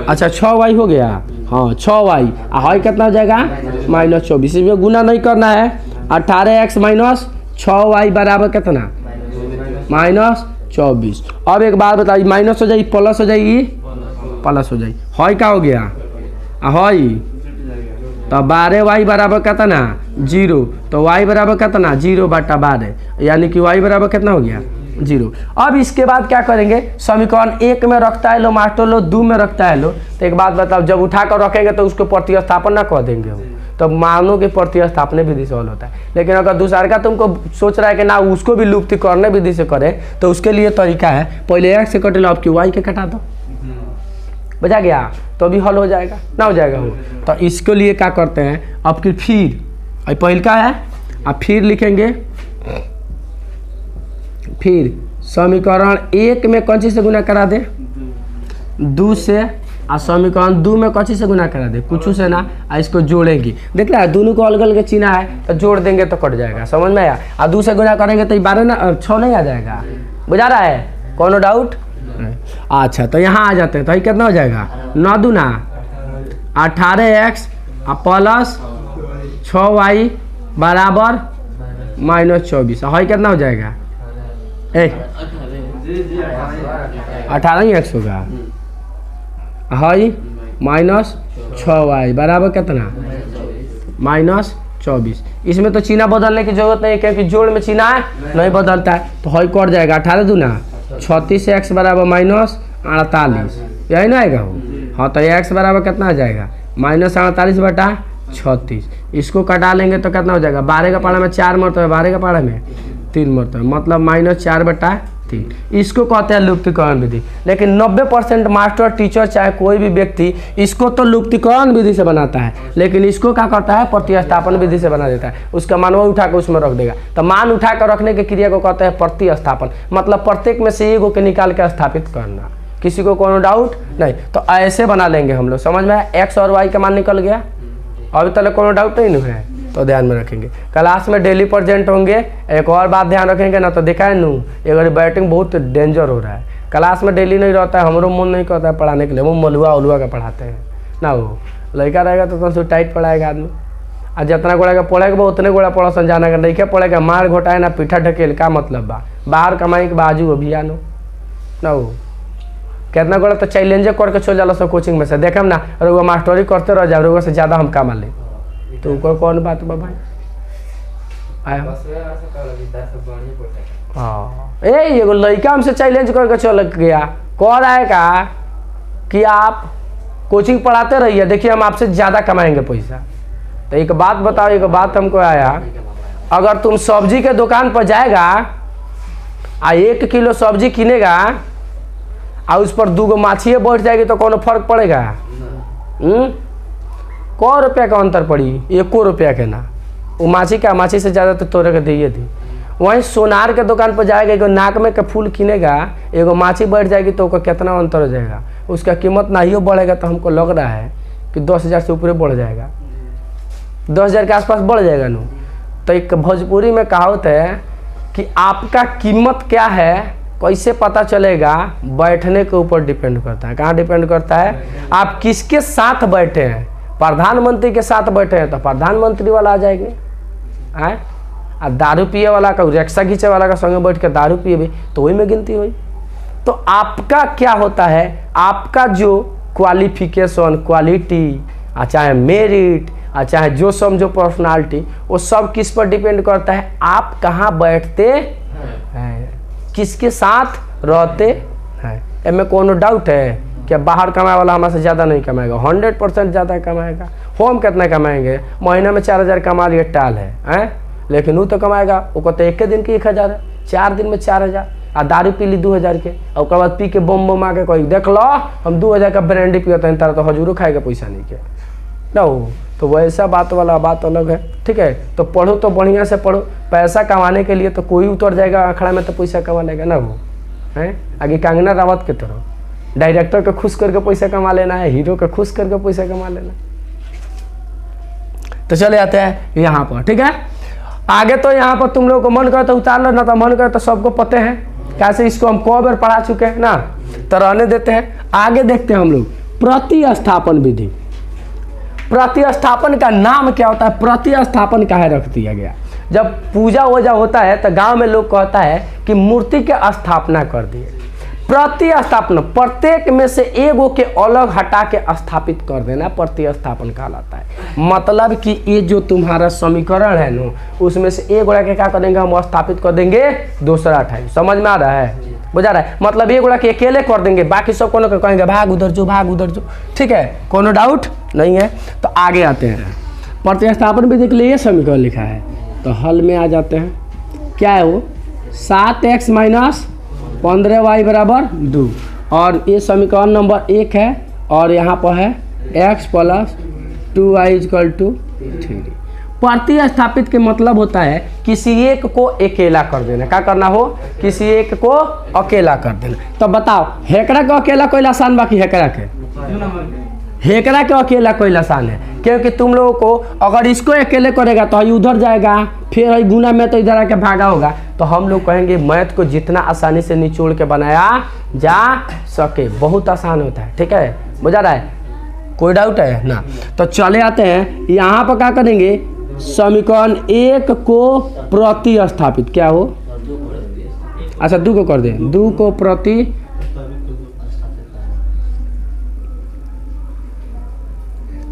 अच्छा 6y हो गया, हाँ 6y हाई कितना हो जाएगा -24। इसमें गुना नहीं करना है। 18x माइनस 6y बराबर कितना -24। अब एक बात बताइए, माइनस हो जाएगी प्लस हो जाएगी, प्लस हो जाएगी, हाई का हो गया हाई। तो 12y बराबर कितना 0, तो y बराबर कितना 0 बटा 12, यानी कि y बराबर कितना हो गया 0। अब इसके बाद क्या करेंगे, समीकरण 1 में रखता है लो मास्टर लो, 2 में रखता है लो। तो एक बात बताओ, जब उठा कर रखेंगे तो उसको प्रतिस्थापन ना कर देंगे हम, तो मानो कि प्रतिस्थापन विधि से हल होता है। लेकिन अगर दूसरा का तुमको सोच रहा है कि ना उसको भी लुप्ति करने विधि से करे, तो उसके लिए तरीका है, पहले x से कटे लो, अब y के कटा दो, बचा गया, तो भी हल हो जाएगा ना, हो जाएगा हो। तो इसके लिए क्या करते हैं, अब कि फिर पहल का है, अब फिर लिखेंगे, फिर समीकरण 1 में कौन चीज से गुना करा दे 2 से, और समीकरण 2 में कौन चीज से गुना करा दे कुछ से ना, और इसको जोड़ेंगे। देख रहा है दोनों को अलग अलग चिन्ह है, तो जोड़ देंगे तो कट जाएगा। समझ में आया? और 2 से गुना करेंगे तो 12 ना 6 नहीं आ जाएगा, बुझा रहा है? कोनो डाउट? अच्छा तो यहाँ आ जाते हैं, तो ये कितना हो जाएगा 9 दूना 18x प्लस 6y बराबर -24। हाई कितना हो जाएगा 18x होगा, हाई -6y बराबर कितना -24। इसमें तो चिन्ह बदलने की जरूरत नहीं, क्योंकि जोड़ में चिन्ह नहीं बदलता है। तो हाई कट जाएगा, 18 दूना 36x बराबर -48, यही ना आएगा हो। हाँ तो x बराबर कितना आ जाएगा -48 बटा 36। इसको कटा लेंगे तो कितना हो जाएगा, 12 का पारा में 4 मरतबा, 12 का पारा में 3 मरतबा, मतलब -4 बटा 3। इसको कहते हैं लुप्तीकरण विधि। लेकिन 90% मास्टर टीचर चाहे कोई भी व्यक्ति इसको तो लुप्तीकरण विधि से बनाता है, लेकिन इसको क्या करता है प्रतिस्थापन विधि से बना देता है। उसका मानवा उठा कर उसमें रख देगा। तो मान उठा कर रखने की क्रिया को कहते हैं प्रतिस्थापन, मतलब प्रत्येक में से एगो के निकाल के स्थापित करना। किसी को कोनो डाउट नहीं? तो ऐसे बना लेंगे हम लोग। समझ में? एक्स और वाई का मान निकल गया, अभी तक कोनो डाउट नहीं है, तो ध्यान में रखेंगे। क्लास में डेली प्रेजेंट होंगे। एक और बात ध्यान रखेंगे ना, तो देखा है नू अगर बैटिंग बहुत डेंजर हो रहा है, क्लास में डेली नहीं रहता है, हमारो मन नहीं करता है पढ़ाने के लिए, वो मलुआ उलुआ का पढ़ाते हैं ना। वो लड़का रहेगा तो तुमसे टाइट पढ़ाएगा आदमी, और जितना गोड़ा का पढ़ेगा उतने गोड़ा पढ़ा समझाना का, नहीं पढ़ेगा मार घोटाए ना पीठा ढकेल का मतलब बा, बाहर कमाई के बाजू अभियानो ना। वो कितना गोड़ा तो चैलेंजे करके चल जाला सब कोचिंग में से, देखम ना और वो मास्टरी करते रह जाओ, रोगा से ज़्यादा हम कमा ले, तो कौन बात बा भाई? हाँ एगो लड़का हमसे चैलेंज करके चल गया, कह रहा है का कि आप कोचिंग पढ़ाते रहिए, देखिए हम आपसे ज़्यादा कमाएंगे पैसा। तो एक बात बताओ, एक बात हमको आया, अगर तुम सब्जी के दुकान पर जाएगा आ 1 किलो सब्जी किनेगा और उस पर 2 माछिए बैठ जाएगी तो कौन फर्क पड़ेगा? कै रुपया का अंतर पड़ी? 1 रुपया के ना। वो माछी का माछी से ज़्यादा तो तोड़े के दिए थी। वहीं सोनार के दुकान पर जाएगा, एगो नाक में का फूल किनेगा, एगो माछी बैठ जाएगी तो उसका कितना अंतर हो जाएगा? उसका कीमत ना ही बढ़ेगा। तो हमको लग रहा है कि 10,000 से ऊपर बढ़ जाएगा, 10,000 के आसपास बढ़ जाएगा नू। तो एक भोजपुरी में कहावत है कि आपका कीमत क्या है कैसे पता चलेगा? बैठने के ऊपर डिपेंड करता है। कहाँ डिपेंड करता है? आप किसके साथ बैठे हैं। प्रधानमंत्री के साथ बैठे हैं तो प्रधानमंत्री वाला आ जाएंगे। आ दारू पिए वाला का, रिक्शा खींचे वाला का संगे बैठ के दारू पिए भी तो वही में गिनती हुई। तो आपका क्या होता है? आपका जो क्वालिफिकेशन, क्वालिटी, चाहे मेरिट, चाहे जो समझो पर्सनालिटी, वो सब किस पर डिपेंड करता है? आप कहाँ बैठते हैं, किसके साथ रहते हैं। इसमें कोनो डाउट है कि बाहर कमाए वाला हमारे से ज़्यादा नहीं कमाएगा? 100% ज़्यादा कमाएगा। हम कितना कमाएंगे? महीने में 4,000 कमा लिए टाल है, लेकिन वो तो कमाएगा। वो कहते 1 दिन के 1,000 है, 4 दिन में 4,000। आ दारू पी ली 2,000 के, और उसके बाद पी के बम बम आके कोई देख लो हम 2,000 का ब्रांडी पियते हैं, तारा तो हजूरो खाएगा पैसा नहीं के ना हो। तो वैसा बात वाला बात अलग है, ठीक है। तो पढ़ो तो बढ़िया से पढ़ो। पैसा कमाने के लिए तो कोई उतर जाएगा अखड़ा में तो पैसा कमा लेगा ना वो है। आगे कंगना रावत के तरह डायरेक्टर को खुश करके पैसा कमा लेना है, हीरो को खुश करके पैसा कमा लेना। तो चले आते हैं यहाँ पर, ठीक है। आगे तो यहाँ पर तुम लोगों को मन करे तो उतार लो, ना तो मन करे तो सबको पते हैं कैसे। इसको हम कई बार पढ़ा चुके हैं ना, तो रहने देते हैं। आगे देखते हैं हम लोग प्रतिस्थापन विधि। प्रतिस्थापन का नाम क्या होता है? प्रतिस्थापन काहे रख दिया गया? जब पूजा वूजा होता है तो गांव में लोग कहता है कि मूर्ति के स्थापना कर दिए। प्रतिस्थापन, प्रत्येक में से एगो के अलग हटा के स्थापित कर देना प्रतिस्थापन कहलाता है। मतलब कि ये जो तुम्हारा समीकरण है ना, उसमें से एक गोला के क्या करेंगे? हम स्थापित कर देंगे दूसरा हटाएंगे। समझ में आ रहा है? बुझा रहा है? मतलब एक गोला के अकेले कर देंगे, बाकी सब कोनो को कहेंगे भाग उधर जो, भाग उधर जो, ठीक है। कोनो डाउट नहीं है। तो आगे आते हैं, प्रतिस्थापन विधि के लिए ये समीकरण लिखा है, तो हल में आ जाते हैं। क्या है वो? 7x - 15y = 2, और ये समीकरण नंबर 1 है, और यहाँ पर है x + 2y = 3। प्रतिस्थापित के मतलब होता है किसी एक को अकेला कर देना। क्या करना हो? किसी एक को अकेला कर देना। तो बताओ, हेकरा को अकेला कोई आसान, बाकी हेकरा के अकेला कोई आसान है, क्योंकि तुम लोगों को अगर इसको अकेले करेगा तो उधर जाएगा, फिर गुना में तो इधर आके भागा होगा। तो हम लोग कहेंगे मैथ को जितना आसानी से निचोड़ के बनाया जा सके, बहुत आसान होता है, ठीक है। बुझा रहा है? कोई डाउट है ना? तो चले आते हैं यहाँ पर। क्या करेंगे? समीकरण 1 को प्रतिस्थापित, क्या हो? अच्छा 2 को कर दे, 2 को प्रति,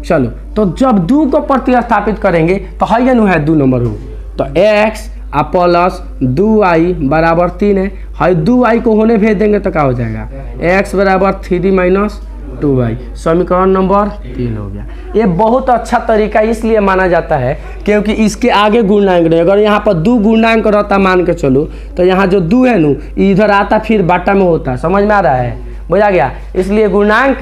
चलो। तो जब 2 को प्रतिस्थापित करेंगे तो है नु है 2 नंबर हो, तो x + 2y = 3 है। 2y को होने भेज देंगे तो क्या हो जाएगा? x = 3 - 2y। समीकरण नंबर 3 हो गया। ये बहुत अच्छा तरीका इसलिए माना जाता है क्योंकि इसके आगे गुणांक नहीं। अगर यहाँ पर 2 गुणांक रहता मान के चलो, तो यहाँ जो 2 है नु इधर आता, फिर बाटा में होता। समझ में आ रहा है? बुझा गया? इसलिए गुणांक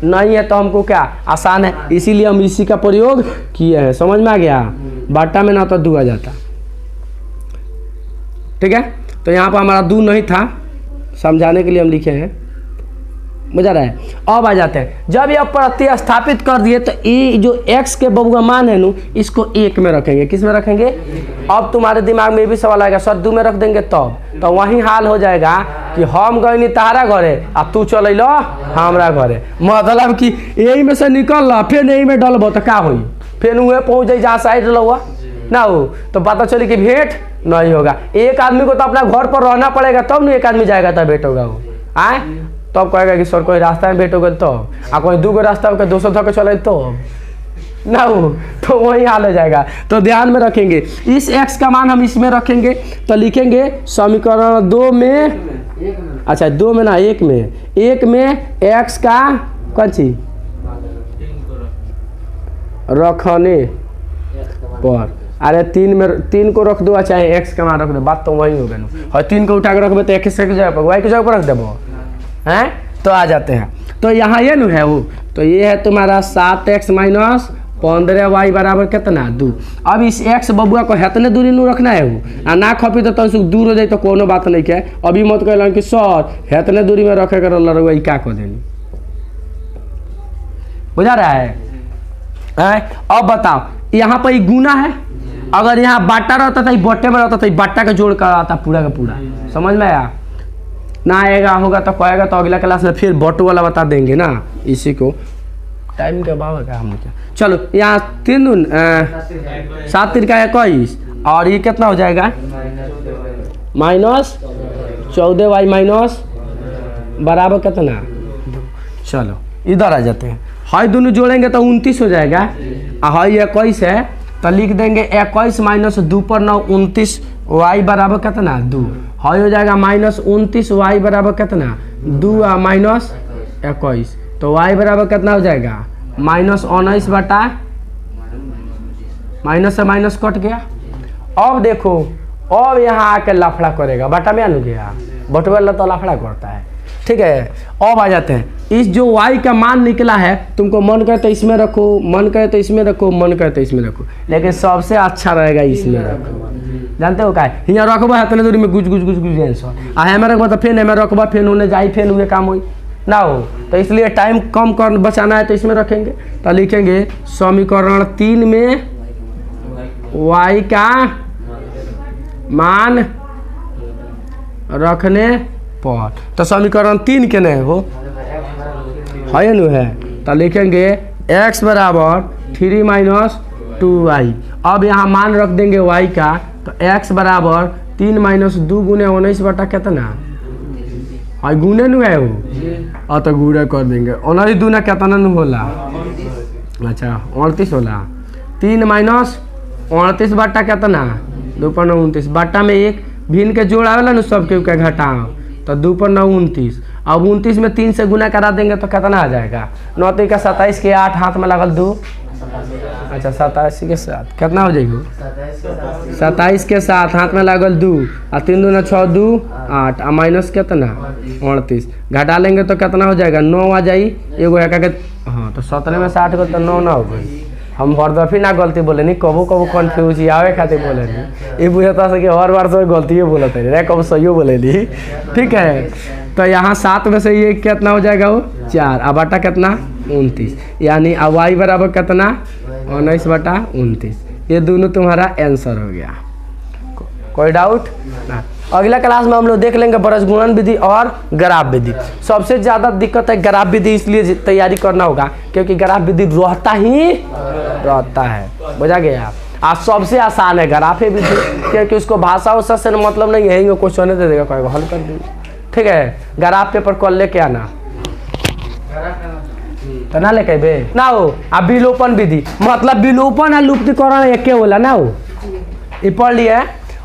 नहीं है तो हमको क्या आसान है, इसीलिए हम इसी का प्रयोग किए हैं। समझ में आ गया? बाटा में ना तो 2 आ जाता, ठीक है। तो यहाँ पर हमारा 2 नहीं था, समझाने के लिए हम लिखे हैं। बुझा रहा है? अब आ जाते हैं, जब यह प्रतिस्थापित कर दिए तो ये जो x के बबुआ मान है नु, इसको 1 में रखेंगे। किस में रखेंगे? अब तुम्हारे दिमाग में भी सवाल आएगा, सर 2 में रख देंगे तब तो वही हाल हो जाएगा कि हम गए तारा घरे आ तू चल लो हमारा घरे। मतलब कि यही में से निकल ला, फिर यही में डलबो तो क्या हुई? फिर वह पहुँच जाए जहाँ साइड लहुआ ना हो, तो पता चले कि भेंट नहीं होगा। एक आदमी को तो अपना घर पर रहना पड़ेगा, तब नहीं एक आदमी जाएगा तब भेंट होगा। वो आए तब कहेगा कि सर कोई रास्ता में भेंट होगा, तो आ कोई 2 रास्ता होकर 200 धक्के चले तो ना हो, तो वही हाल हो जाएगा। तो ध्यान में रखेंगे, इस x का मान हम इसमें रखेंगे तो लिखेंगे समीकरण 2 में, अच्छा 2 में ना 1 में, 1 में x का कौन सी रखने पर। अरे 3 को रख दो चाहे एक्स के वहाँ रख दो, बात तो वही हो गई। और 3 को उठा के रखबे तो एक्स की जगह पर वाई की जगह पर रख देबो हैं, तो आ जाते हैं। तो यहाँ ये न है वो, तो ये है तुम्हारा 7x माइनस 15y बराबर कितना 2। अब इस x बबुआ को हेतने दूरी नू रखना है वो, आ ना खपी तो तनिक दूर हो जाए तो कोनो बात नहीं के। अभी मत कहलन कि सर हेतने दूरी में रखे कर लड़वा क्या कर देनी, बुझा रहा है? अब बताओ यहाँ पर गुना है, अगर यहाँ बाटा रहता था बट्टे में रहता था बाटा का जोड़ कर आता पूरा का पूरा, समझ में आया? ना आएगा होगा तो कहेगा तो अगला क्लास में फिर बटू वाला बता देंगे ना, इसी को टाइम के अभाव है क्या हम क्या। चलो यहाँ 7 का 21 और ये कितना हो जाएगा -14y माइनस बराबर कितना। चलो इधर आ जाते हैं, हाई दोनों जोड़ेंगे तो 29 हो जाएगा, हाई 21 है तो लिख देंगे 21 माइनस 2 पर 9 29 y बराबर कितना 2। हाई हो जाएगा -29 y बराबर कितना 2 माइनस 21, तो y बराबर कितना हो जाएगा -19 बटा माइनस से माइनस कट गया। अब देखो अब यहाँ आके लफड़ा करेगा, बटा में आने गया बटवा तो लफड़ा करता है, ठीक है। अब आ जाते हैं, इस जो y का मान निकला है तुमको मन करे तो इसमें रखो, मन करे तो इसमें रखो, मन करे तो इसमें रखो, लेकिन सबसे अच्छा रहेगा इसमें रखो। जानते हो क्या है, यहाँ रखबा इतने दूरी में गुज गुज गुज गुज आंसर आ हमें रखबा तो फिर हमें रखबा फिर उन्हें जाई फिर हुए काम हुई ना हो, तो इसलिए टाइम कम कर बचाना है तो इसमें रखेंगे। तो लिखेंगे समीकरण 3 में y का मान रखने पर, तो समीकरण 3 के नहीं हो है न है, तो लिखेंगे x बराबर 3 माइनस 2y। अब यहाँ मान रख देंगे y का, तो x बराबर 3 माइनस 2 गुने 19 बटा कितना है गुने नु है वो, तो गुणे कर देंगे 19 दूना कितना नु होला, अच्छा 38 होला। 3 माइनस 38 बटा कितना 2 पर 9 29 बटा में 1 भिन्न के जोड़ आवेला न सबके के घटाओ, तो 2 पर 9 29। अब 29 में 3 से गुना करा देंगे तो कितना आ जाएगा 9 3 का 27 के 8 हाथ में लगल 2, अच्छा 27 के 7 कितना हो जाएगा 27 के 7 हाथ में लगल 2 और 3 दूना 6 2 8 और माइनस कितना 38 घटा लेंगे तो कितना हो जाएगा 9 आ जाई एगो एक। हाँ तो 17 में 60 को तो 9 ना हो गई। हम हर दफी ना गलती बोले नहीं, कबो कबो कन्फ्यूज आवे खातिर बोले नहीं, ये बुझता है कि हर बार से गलती बोलते रहे कबो सही बोले नहीं, ठीक है। तो यहाँ 7 में से ये कितना हो जाएगा वो 4 और बटा कितना 29, यानी y बराबर कितना 19 बटा 29। ये दोनों तुम्हारा आंसर हो गया, कोई डाउट ना। अगला क्लास में हम लोग देख लेंगे बरस गुणन विधि और ग्राफ विधि। सबसे ज़्यादा दिक्कत है ग्राफ विधि, इसलिए तैयारी करना होगा क्योंकि ग्राफ विधि रहता है, बुझा गया। आज सबसे आसान है ग्राफ विधि क्योंकि उसको भाषा उषा से मतलब नहीं है, क्वेश्चन दे देगा कहेगा हल कर देंगे, ठीक है। ग्राफ पेपर कल लेके आना तो ना लेके बे ना हो। अब विलोपन विधि मतलब विलोपन और लुप्तिकरण एक होला ना हो, ये पढ़ लिए।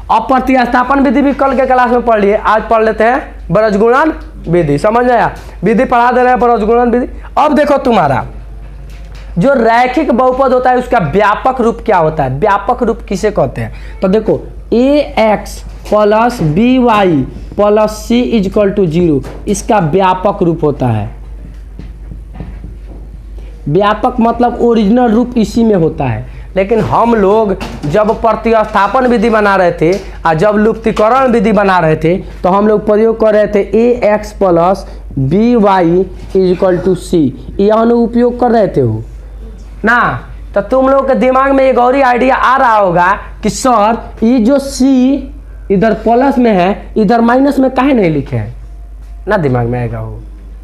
अब प्रतिस्थापन विधि भी कल के क्लास में पढ़ लिए, आज पढ़ लेते हैं बरजगुणन विधि। समझ आया, विधि पढ़ा दे रहे हैं बरजगुणन विधि। अब देखो तुम्हारा जो रैखिक बहुपद होता है उसका व्यापक रूप क्या होता है, व्यापक रूप किसे कहते हैं। तो देखो ax plus by plus c is equal to 0 इसका व्यापक रूप होता है। व्यापक मतलब ओरिजिनल रूप इसी में होता है, लेकिन हम लोग जब प्रतिस्थापन विधि बना रहे थे और जब लुप्तिकरण विधि बना रहे थे तो हम लोग प्रयोग कर रहे थे ax plus by equal to c, यह उपयोग कर रहे थे हो ना। तो तुम लोग के दिमाग में एक और आइडिया आ रहा होगा कि सर ये जो c इधर प्लस में है इधर माइनस में काहे नहीं लिखे हैं ना, दिमाग में आएगा हो,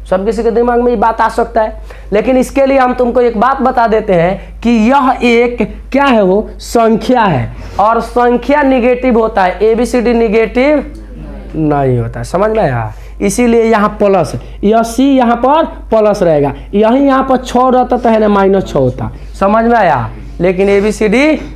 सब किसी के दिमाग में ये बात आ सकता है। लेकिन इसके लिए हम तुमको एक बात बता देते हैं कि यह एक क्या है वो संख्या है, और संख्या निगेटिव होता है, ABCD निगेटिव नहीं होता है, समझ में आया। इसीलिए यहाँ प्लस, यह c यहाँ पर प्लस रहेगा, यही यहाँ पर 6 रहता तो है ना -6 होता, समझ में आया। लेकिन ABCD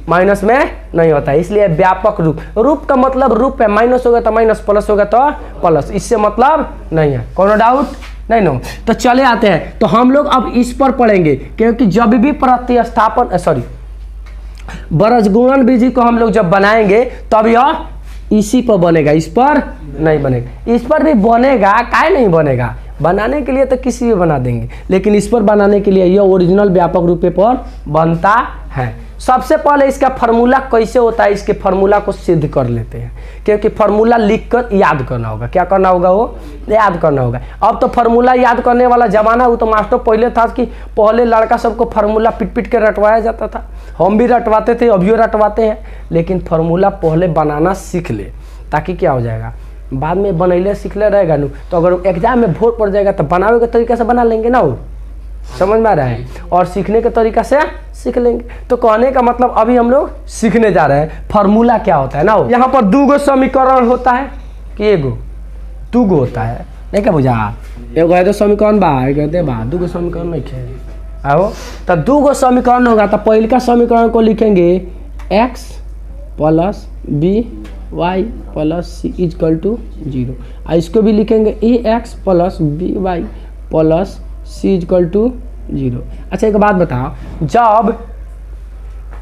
माइनस में नहीं होता है, इसलिए व्यापक रूप, रूप का मतलब रूप है, माइनस होगा तो माइनस, प्लस होगा तो प्लस, इससे मतलब नहीं है। कोनो डाउट नहीं नो। तो चले आते हैं, तो हम लोग अब इस पर पढ़ेंगे क्योंकि जब भी प्रतिस्थापन बरजगुणन विधि को हम लोग जब बनाएंगे तब यह इसी पर बनेगा, इस पर नहीं बनेगा। इस पर भी बनेगा, काहे नहीं बनेगा, बनाने के लिए तो किसी भी बना देंगे, लेकिन इस पर बनाने के लिए यह ओरिजिनल व्यापक रूप पर बनता है। सबसे पहले इसका फार्मूला कैसे होता है, इसके फार्मूला को सिद्ध कर लेते हैं, क्योंकि फार्मूला लिख कर याद करना होगा। क्या करना होगा, वो याद करना होगा। अब तो फार्मूला याद करने वाला जमाना, वो तो मास्टर पहले था कि पहले लड़का सबको फार्मूला पिट पिट के रटवाया जाता था। हम भी रटवाते थे, अभी रटवाते हैं, लेकिन फार्मूला पहले बनाना सीख ले, ताकि क्या हो जाएगा, बाद में बनैले सीखले रहेगा न, तो अगर एग्जाम में भोर पड़ जाएगा तो बनावे के तरीके से बना लेंगे ना, वो समझ में आ रहा है, और सीखने के तरीका से सीख लेंगे। तो कहने का मतलब अभी हम लोग सीखने जा रहे हैं फार्मूला क्या होता है ना। यहाँ पर 2 समीकरण होता है कि एगो 2 होता है, नहीं क्या बुझा, एगो है तो समीकरण बा, कहते बा 2 समीकरण नहीं खे आओ, तो 2 समीकरण होगा। तो पहले का समीकरण को लिखेंगे x plus B Y plus C is equal to 0, और इसको भी लिखेंगे ax plus B Y plus C is equal to 0। अच्छा एक बात बताओ, जब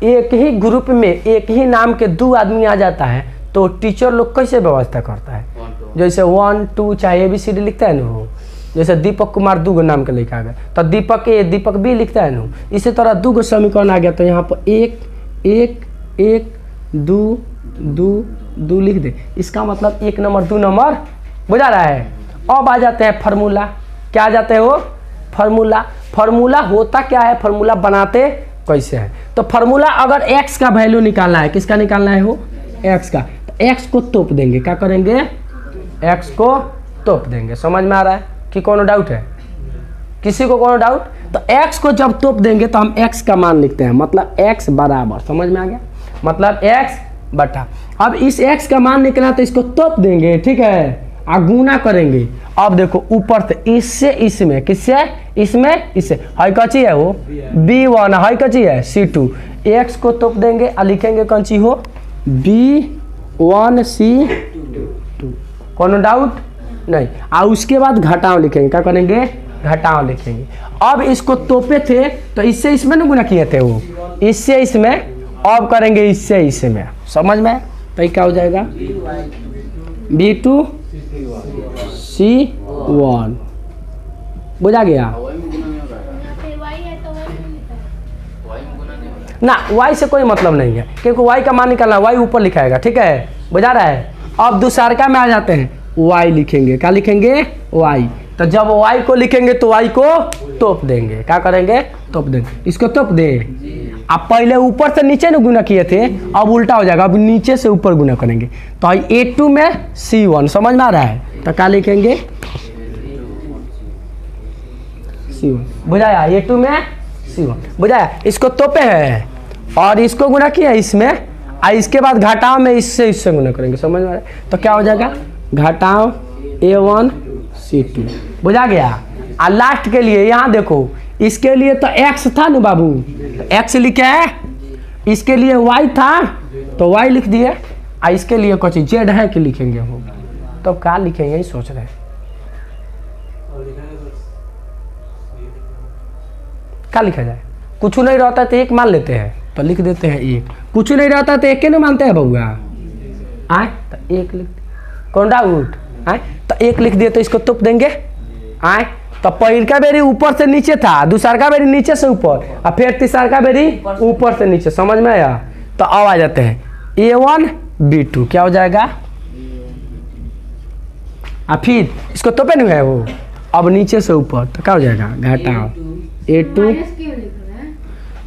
एक ही ग्रुप में एक ही नाम के 2 आदमी आ जाता है तो टीचर लोग कैसे व्यवस्था करता है, जैसे 1 2 चाहे ABCD लिखता है ना, वो जैसे दीपक कुमार 2 नाम के लिखा गया तो दीपक ए दीपक बी लिखता है ना, इसी तरह 2 समीकरण आ गया तो यहाँ पर 1 1 1 2 2 2 लिख दे, इसका मतलब 1 नंबर 2 नंबर बुझा रहा है। अब आ जाते हैं फार्मूला, क्या आ जाते हैं वो फार्मूला। फार्मूला होता क्या है, फार्मूला बनाते कैसे है, तो फार्मूला अगर x का वैल्यू निकालना है, किसका निकालना है, वो x का, तो x को तोप देंगे, क्या करेंगे, x को तोप देंगे। समझ में आ रहा है कि कोनो डाउट है, किसी को कोनो डाउट, तो x को जब तोप देंगे तो हम x का मान लिखते हैं, मतलब x बराबर, समझ में आ गया, मतलब x बटा। अब इस x का मान निकला तो इसको तोप देंगे, ठीक है, और गुना करेंगे। अब देखो ऊपर से इससे इसमें, किससे, इसमें इससे, हाई कची है वो B1, हाई कची है C2, x को तोप देंगे और लिखेंगे कौन सी हो B1 C2, कोनो डाउट नहीं। और उसके बाद घटाव लिखेंगे, क्या करेंगे, घटाव लिखेंगे। अब इसको तोपे थे तो इससे इसमें ना गुना किए थे, वो इससे इसमें, अब करेंगे इससे इसमें, समझ में, तो क्या हो जाएगा B2 C1, बुझा गया ना, y से कोई मतलब नहीं है, क्योंकि y का मान निकालना, y ऊपर लिखाएगा, ठीक है, बुझा रहा है। अब दूसरा में आ जाते हैं, y लिखेंगे, क्या लिखेंगे, y, तो जब y को लिखेंगे तो y को तोप देंगे, क्या करेंगे, तोप देंगे, इसको तोप दे। अब पहले ऊपर से नीचे न गुना किए थे, अब उल्टा हो जाएगा, अब नीचे से ऊपर गुना करेंगे, तो A2 में C1, समझ में आ रहा है, तो क्या लिखेंगे C1, बुझाया, A2 में C1, बुझाया। इसको तोपे हैं और इसको गुना किया इसमें, और इसके बाद घटाव में इससे गुना करेंगे, समझ में आ रहा है, तो क्या हो जाएगा, घटाव A1 C2, बुझा गया। और लास्ट के लिए यहाँ देखो, इसके लिए तो x था ना बाबू, तो x लिखे है, इसके लिए y था तो y लिख दिए, और इसके लिए कुछ z है कि लिखेंगे वो, तो क्या लिखेंगे ही सोच रहे हैं, क्या लिखा जाए, कुछ नहीं रहता तो 1 मान लेते हैं, तो लिख देते हैं 1, कुछ नहीं रहता तो 1 के नहीं मानते हैं बउआ, आए तो 1 लिख, कौन डाउट, आए तो 1 लिख दिए, तो इसको तोप देंगे, आए तो पहल का बेरी ऊपर से नीचे था, दूसरा का बेरी नीचे से ऊपर, और फिर तीसरा का बेरी ऊपर से नीचे, समझ में आया। तो अब आ जाते हैं A1 B2, क्या हो जाएगा, और फिर इसको तोपे नहीं है वो, अब नीचे से ऊपर, तो क्या हो जाएगा, घटाओ A2,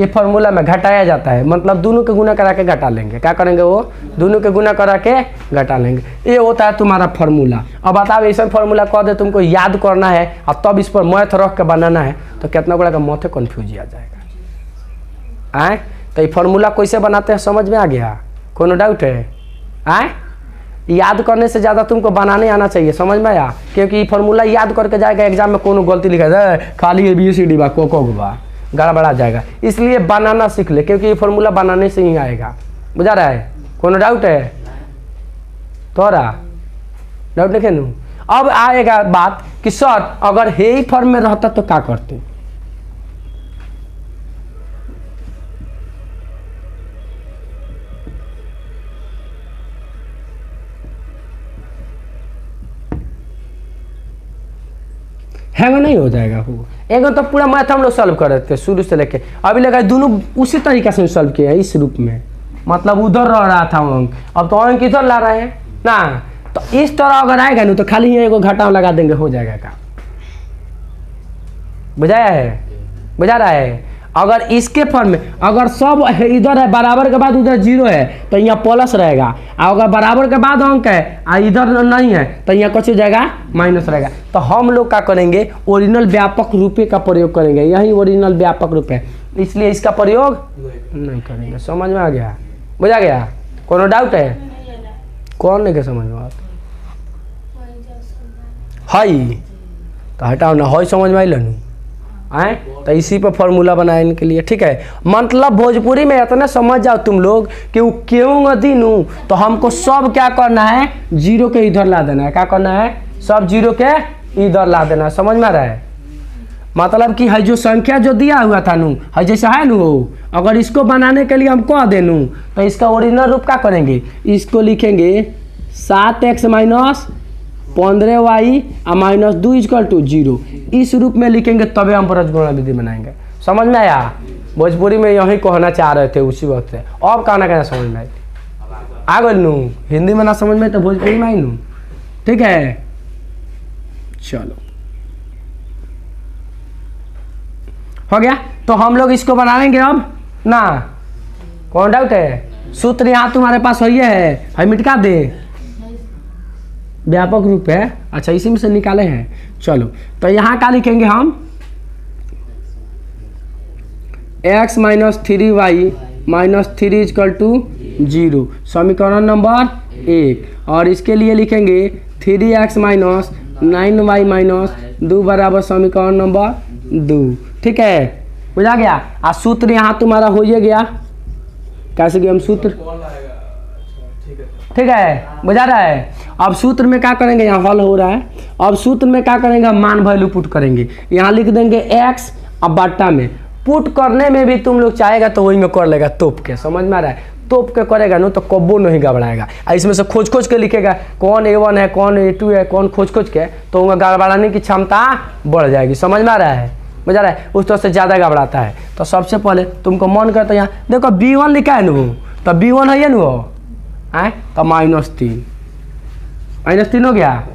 ये फॉर्मूला में घटाया जाता है, मतलब दोनों के गुना करा के घटा लेंगे, क्या करेंगे, वो दोनों के गुना करा के घटा लेंगे, ये होता है तुम्हारा फॉर्मूला। अब बताओ ऐसा फॉर्मूला कह दे तुमको याद करना है और तब इस पर मैथ रख के बनाना है, तो कितना बड़ा का माथे कन्फ्यूज आ जाएगा, आए तो ये फॉर्मूला कैसे बनाते हैं समझ में आ गया, कोनो डाउट है, आए याद करने से ज़्यादा तुमको बनाने आना चाहिए, समझ में आया, क्योंकि फॉर्मूला याद करके जाएगा एग्जाम में, कोनो गलती लिखा जाए खाली ABCD बा को बा, गड़बड़ा जाएगा, इसलिए बनाना सीख ले, क्योंकि ये फॉर्मूला बनाने से ही आएगा, बुझा रहा है, कोनो डाउट है, तोरा डाउट लिखे नू। अब आएगा बात कि सर अगर हे फॉर्म में रहता तो क्या करते, है वो नहीं हो जाएगा वो। एक तो पूरा मैथ हम लोग सॉल्व कर रहे थे शुरू से लेके अभी लगा दोनों उसी तरीके से सॉल्व किए हैं इस रूप में, मतलब उधर रह रहा था अंक, अब तो अंक इधर ला रहे हैं ना। तो इस तरह अगर आएगा ना तो खाली ही एगो घटाव लगा देंगे हो जाएगा काम। बुझाया है, बुझा रहा है। अगर इसके फॉर्म में अगर सब इधर है बराबर के बाद उधर 0 है तो यहाँ प्लस रहेगा, और अगर बराबर के बाद अंक है और इधर नहीं है तो यहाँ कुछ हो जाएगा माइनस रहेगा। तो हम लोग क्या करेंगे ओरिजिनल व्यापक रूपे का प्रयोग करेंगे, यही ओरिजिनल व्यापक रूप है, इसलिए इसका प्रयोग नहीं करेंगे। समझ में आ गया, बुझा गया, कोनो डाउट है? कौन नहीं के समझ में आता है तो हटाओ ना, है समझ में आई आए तो इसी पर फॉर्मूला बनाने के लिए, ठीक है। मतलब भोजपुरी में इतना समझ जाओ तुम लोग कि वो क्यों दिनू तो हमको सब क्या करना है 0 के इधर ला देना है। क्या करना है? सब 0 के इधर ला देना है। समझ में आ रहा है? मतलब कि है जो संख्या जो दिया हुआ था नू है जैसा है नू हो, अगर इसको बनाने के लिए हम कह देनू तो इसका ओरिजिनल रूप क्या करेंगे, इसको लिखेंगे 7x माइनस 15y माइनस 2 = 0 इस रूप में लिखेंगे, तबे हम परस्पर विधि बनाएंगे। समझ में आया? भोजपुरी में यही कहना चाह रहे थे उसी वक्त से, अब कहना कहना समझ में आई आ गई नू। हिंदी में ना समझ में तो भोजपुरी में आई नू, ठीक है। चलो हो गया, तो हम लोग इसको बनाएंगे अब ना, कौन डाउट है? सूत्र यहाँ तुम्हारे पास है मिटका दे, व्यापक रूप है। अच्छा इसी में से निकाले हैं। चलो तो यहाँ क्या लिखेंगे हम, x माइनस 3y माइनस 3 = 0 समीकरण नंबर 1, और इसके लिए लिखेंगे 3x माइनस 9y माइनस 2 बराबर समीकरण नंबर 2, ठीक है। बुझा गया? आ सूत्र यहाँ तुम्हारा हो ही गया, कैसे कि हम सूत्र, ठीक है, बुझा रहा है। अब सूत्र में क्या करेंगे, यहाँ हल हो रहा है, अब सूत्र में क्या करेंगे, मान वैल्यू पुट करेंगे, यहाँ लिख देंगे x, अब बाटा में पुट करने में भी तुम लोग चाहेगा तो वही में कर लेगा तोप के। समझ में आ रहा है? तोप के करेगा ना तो कब्बो नहीं घबराएगा, इसमें से खोज खोज के लिखेगा कौन A1 है कौन A2 है कौन खोज खोज के, तो उनका गड़बड़ाने की क्षमता बढ़ जाएगी। समझ में आ रहा है? बुझा रहा है? उस तरह से ज़्यादा घबराता है। तो सबसे पहले तुमको मन करता है, यहाँ देखो B1 लिखा है ना, तो B1 है ना वो है तो -3 हो गया।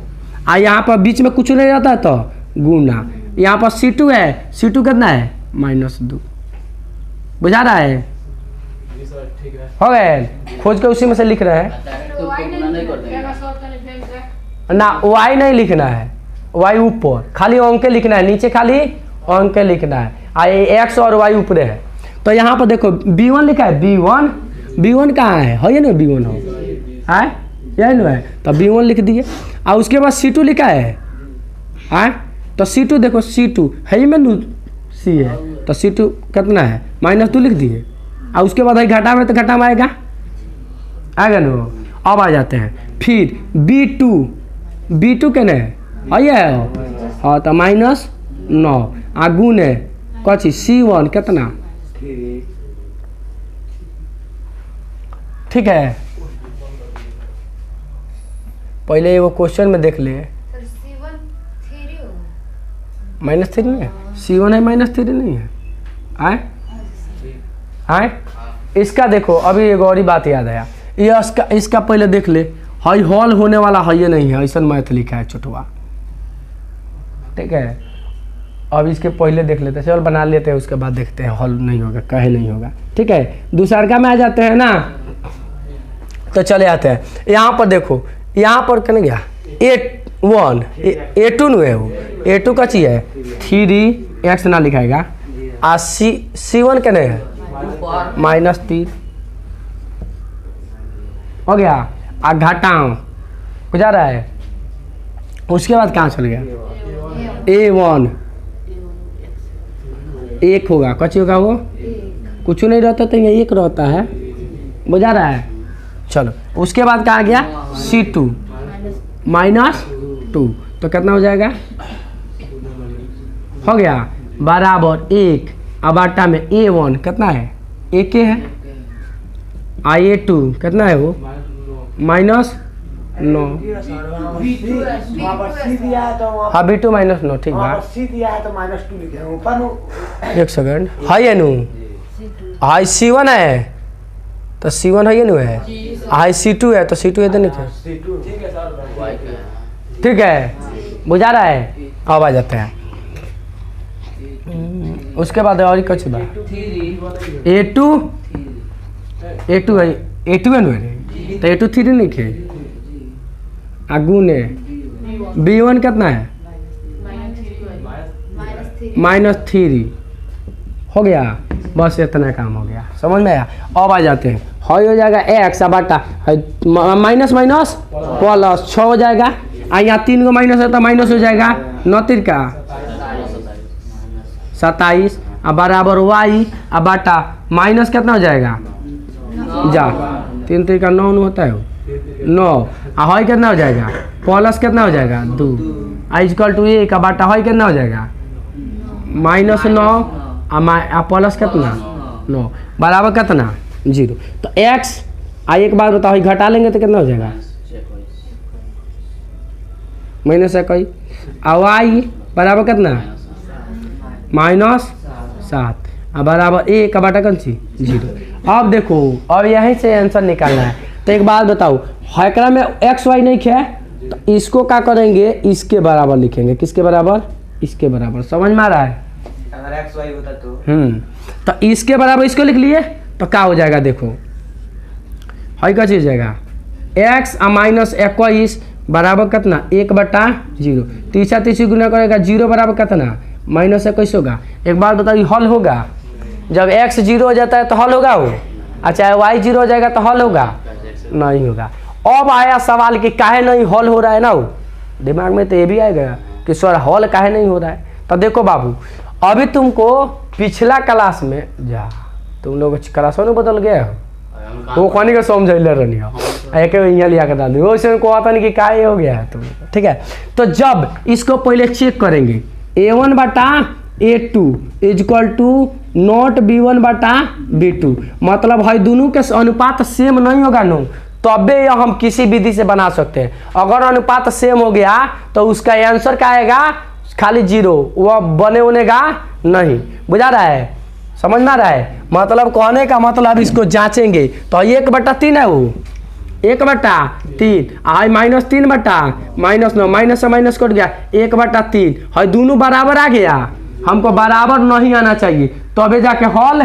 आ यहाँ पर बीच में कुछ नहीं रहता तो गुना, यहाँ पर C2 है, C2 कितना है -2। बुझा रहा है? हो गए, खोज के उसी में से लिख रहे हैं ना, y नहीं लिखना है, y ऊपर खाली अंक लिखना है, नीचे खाली अंक लिखना है, आ x और y ऊपर है। तो यहाँ पर देखो B1 लिखा है, B1 कहाँ है ना, B1 हो यही ना है, तो B1 लिख दिए। और उसके बाद C2 लिखा है तो C2 देखो, C2 है में C है तो C2 कितना है -2 लिख दिए। और उसके बाद घटा में तो घटा में आएगा ना। अब आ जाते हैं फिर B2 के है हाँ तो -9 गुण है कची C1 कितना, ठीक है। पहले वो क्वेश्चन में देख ले, -3 नहीं है, C1 है -3 नहीं है आए। इसका देखो अभी एक और ही बात याद आया, ये इसका पहले देख ले, हई हॉल होने वाला है ये नहीं है, ऐसा मैथ लिखा है छोटवा, ठीक है। अब इसके पहले देख लेते हैं, चल बना लेते हैं, उसके बाद देखते हैं हॉल नहीं होगा कहे नहीं होगा, ठीक है। दूसरा में आ जाते हैं ना, तो चले आते हैं यहाँ पर देखो, यहाँ पर कहने गया A1 A2 नु है, वो A2 का चीज है 3x ना लिखाएगा, आ C1 कहने है -3 हो गया। आ घटाओ बुझा रहा है। उसके बाद कहाँ चल गया, A1 1 होगा, कच्ची होगा वो कुछ नहीं रहता तो ये 1 रहता है, बुझा रहा है। चलो उसके बाद कहाँ गया C2 -2, तो कितना हो जाएगा, हो गया बराबर 1। अब आटा में A1 कितना है, 1 है, A2 कितना है वो 9। हाँ B2 -9 ठीक है। एक सेकंड है ये नु हाई C1 है तो C1 है ये नु है, हाई C2 है तो C2 है तो नहीं है। ठीक है बुझा रहा है। अब आ जाते हैं उसके बाद और कुछ बात A2 है A2 है नु तो A2 3 नहीं है गुने B1 कितना है -3 हो गया। बस इतना काम हो गया, समझ में आया। अब आ जाते हैं हाई हो जाएगा x बटा माइनस माइनस प्लस 6 हो जाएगा। यहाँ 3 को माइनस है तो माइनस हो जाएगा 9 3 का 27 अब बराबर y अब बटा माइनस कितना हो जाएगा जा 3 3 का 9 होता है 9 हाई कितना हो जाएगा प्लस कितना हो जाएगा 2 इक्वल टू 1 बटा हाई कितना हो जाएगा -9 प्लस कितना 9 बराबर कितना 0। तो x एक बार बताओ घटा लेंगे तो कितना हो जाएगा -21 और y बराबर कितना -7 अब बराबर 1 बटा कौन सी 0। अब देखो अब यहीं से आंसर निकालना है। तो एक बात बताओ हैकरा में x y नहीं है तो इसको क्या करेंगे इसके बराबर लिखेंगे। किसके बराबर इसके बराबर, समझ में आ रहा है। अगर x y होता तो इसके बराबर इसको लिख लिए तो क्या हो जाएगा देखो है क्या चीज जाएगा x -21 बराबर कितना 1/0 तीसरा तीसरी गुना करेगा 0 बराबर कितना -21 होगा। एक बात बताइए हल होगा जब x 0 हो जाता है तो हल होगा वो, अच्छा y 0 हो जाएगा तो हल होगा नहीं होगा। अब आया सवाल कि काहे नहीं हल हो रहा है ना, वो दिमाग में तो ये भी आएगा कि सर हल काहे नहीं हो रहा है। तो देखो बाबू अभी तुमको पिछला क्लास में जा तुम लोग क्लासों में बदल गया हो वो कहानी का समझ रहनी हो एक यहाँ लिया कर डाल दी वैसे को आता नहीं कि का हो गया है तुम। ठीक है तो जब इसको पहले चेक करेंगे A1 बटा A2 equal to not B1 बटा B2 मतलब है दोनों के अनुपात सेम नहीं होगा नो तबे हम किसी विधि से बना सकते हैं। अगर अनुपात सेम हो गया तो उसका आंसर क्या आएगा खाली 0 वो बने होने का नहीं। बुझा रहा है समझ में आ रहा है। मतलब कहने का मतलब इसको जांचेंगे तो 1/3 है वो 1/3 आई -3 बटा -9 माइनस से माइनस कट गया 1/3 है दोनों बराबर आ गया। हमको बराबर नहीं आना चाहिए तो अभी जाके हल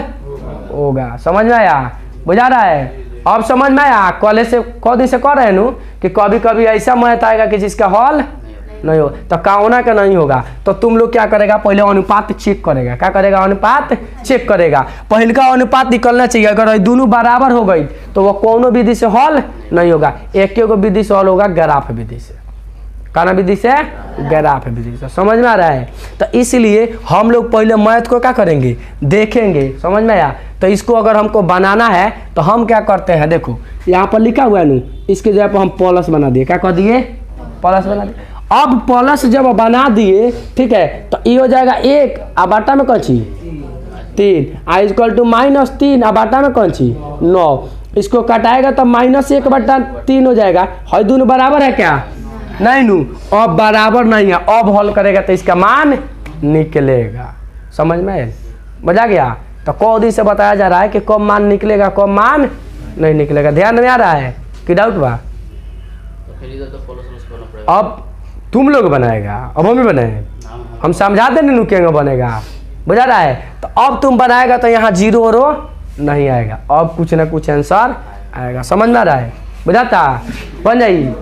होगा। समझ में आया बुझा रहा है। अब समझ में आया कॉलेज से कौन से कह रहे हैं कि कभी कभी ऐसा मैथ आएगा कि जिसका हल नहीं हो तो काउना का नहीं होगा। तो तुम लोग क्या करेगा पहले अनुपात चेक करेगा। क्या करेगा अनुपात चेक करेगा। पहले का अनुपात निकलना चाहिए। अगर दोनों बराबर हो गई तो वो कोनो विधि से हल नहीं होगा। एक विधि से हल होगा ग्राफ विधि से। काना विधि से ग्राफ विधि से। समझ में आ रहा है। तो इसलिए हम लोग पहले मैथ को क्या करेंगे देखेंगे। समझ में आया। तो इसको अगर हमको बनाना है तो हम क्या करते हैं देखो यहाँ पर लिखा हुआ है नु इसके जगह पर हम प्लस बना दिए। क्या कर दिए प्लस बना दिए। अब प्लस जब बना दिए ठीक है तो ये हो जाएगा 1 अब बाटा में कौन सी 3 इक्वल टू -3 अब बाटा में कौन सी 9 इसको कटाएगा तो -1/3 हो जाएगा। है दोनों बराबर है क्या नहीं नू अब बराबर नहीं है। अब हल करेगा तो इसका मान निकलेगा। समझ में मजा गया। तो कौदी से बताया जा रहा है कि कब मान निकलेगा कब मान नहीं निकलेगा। ध्यान में आ रहा है कि डाउट बा। अब तुम लोग बनाएगा अब हम ही बनाए हम समझा देंगे नुकेंगे बनेगा। बुझा रहा है। तो अब तुम बनाएगा तो यहाँ 0 और नहीं आएगा। अब कुछ ना कुछ आंसर आएगा। समझ में आ रहा है बुझाता बन जाइए।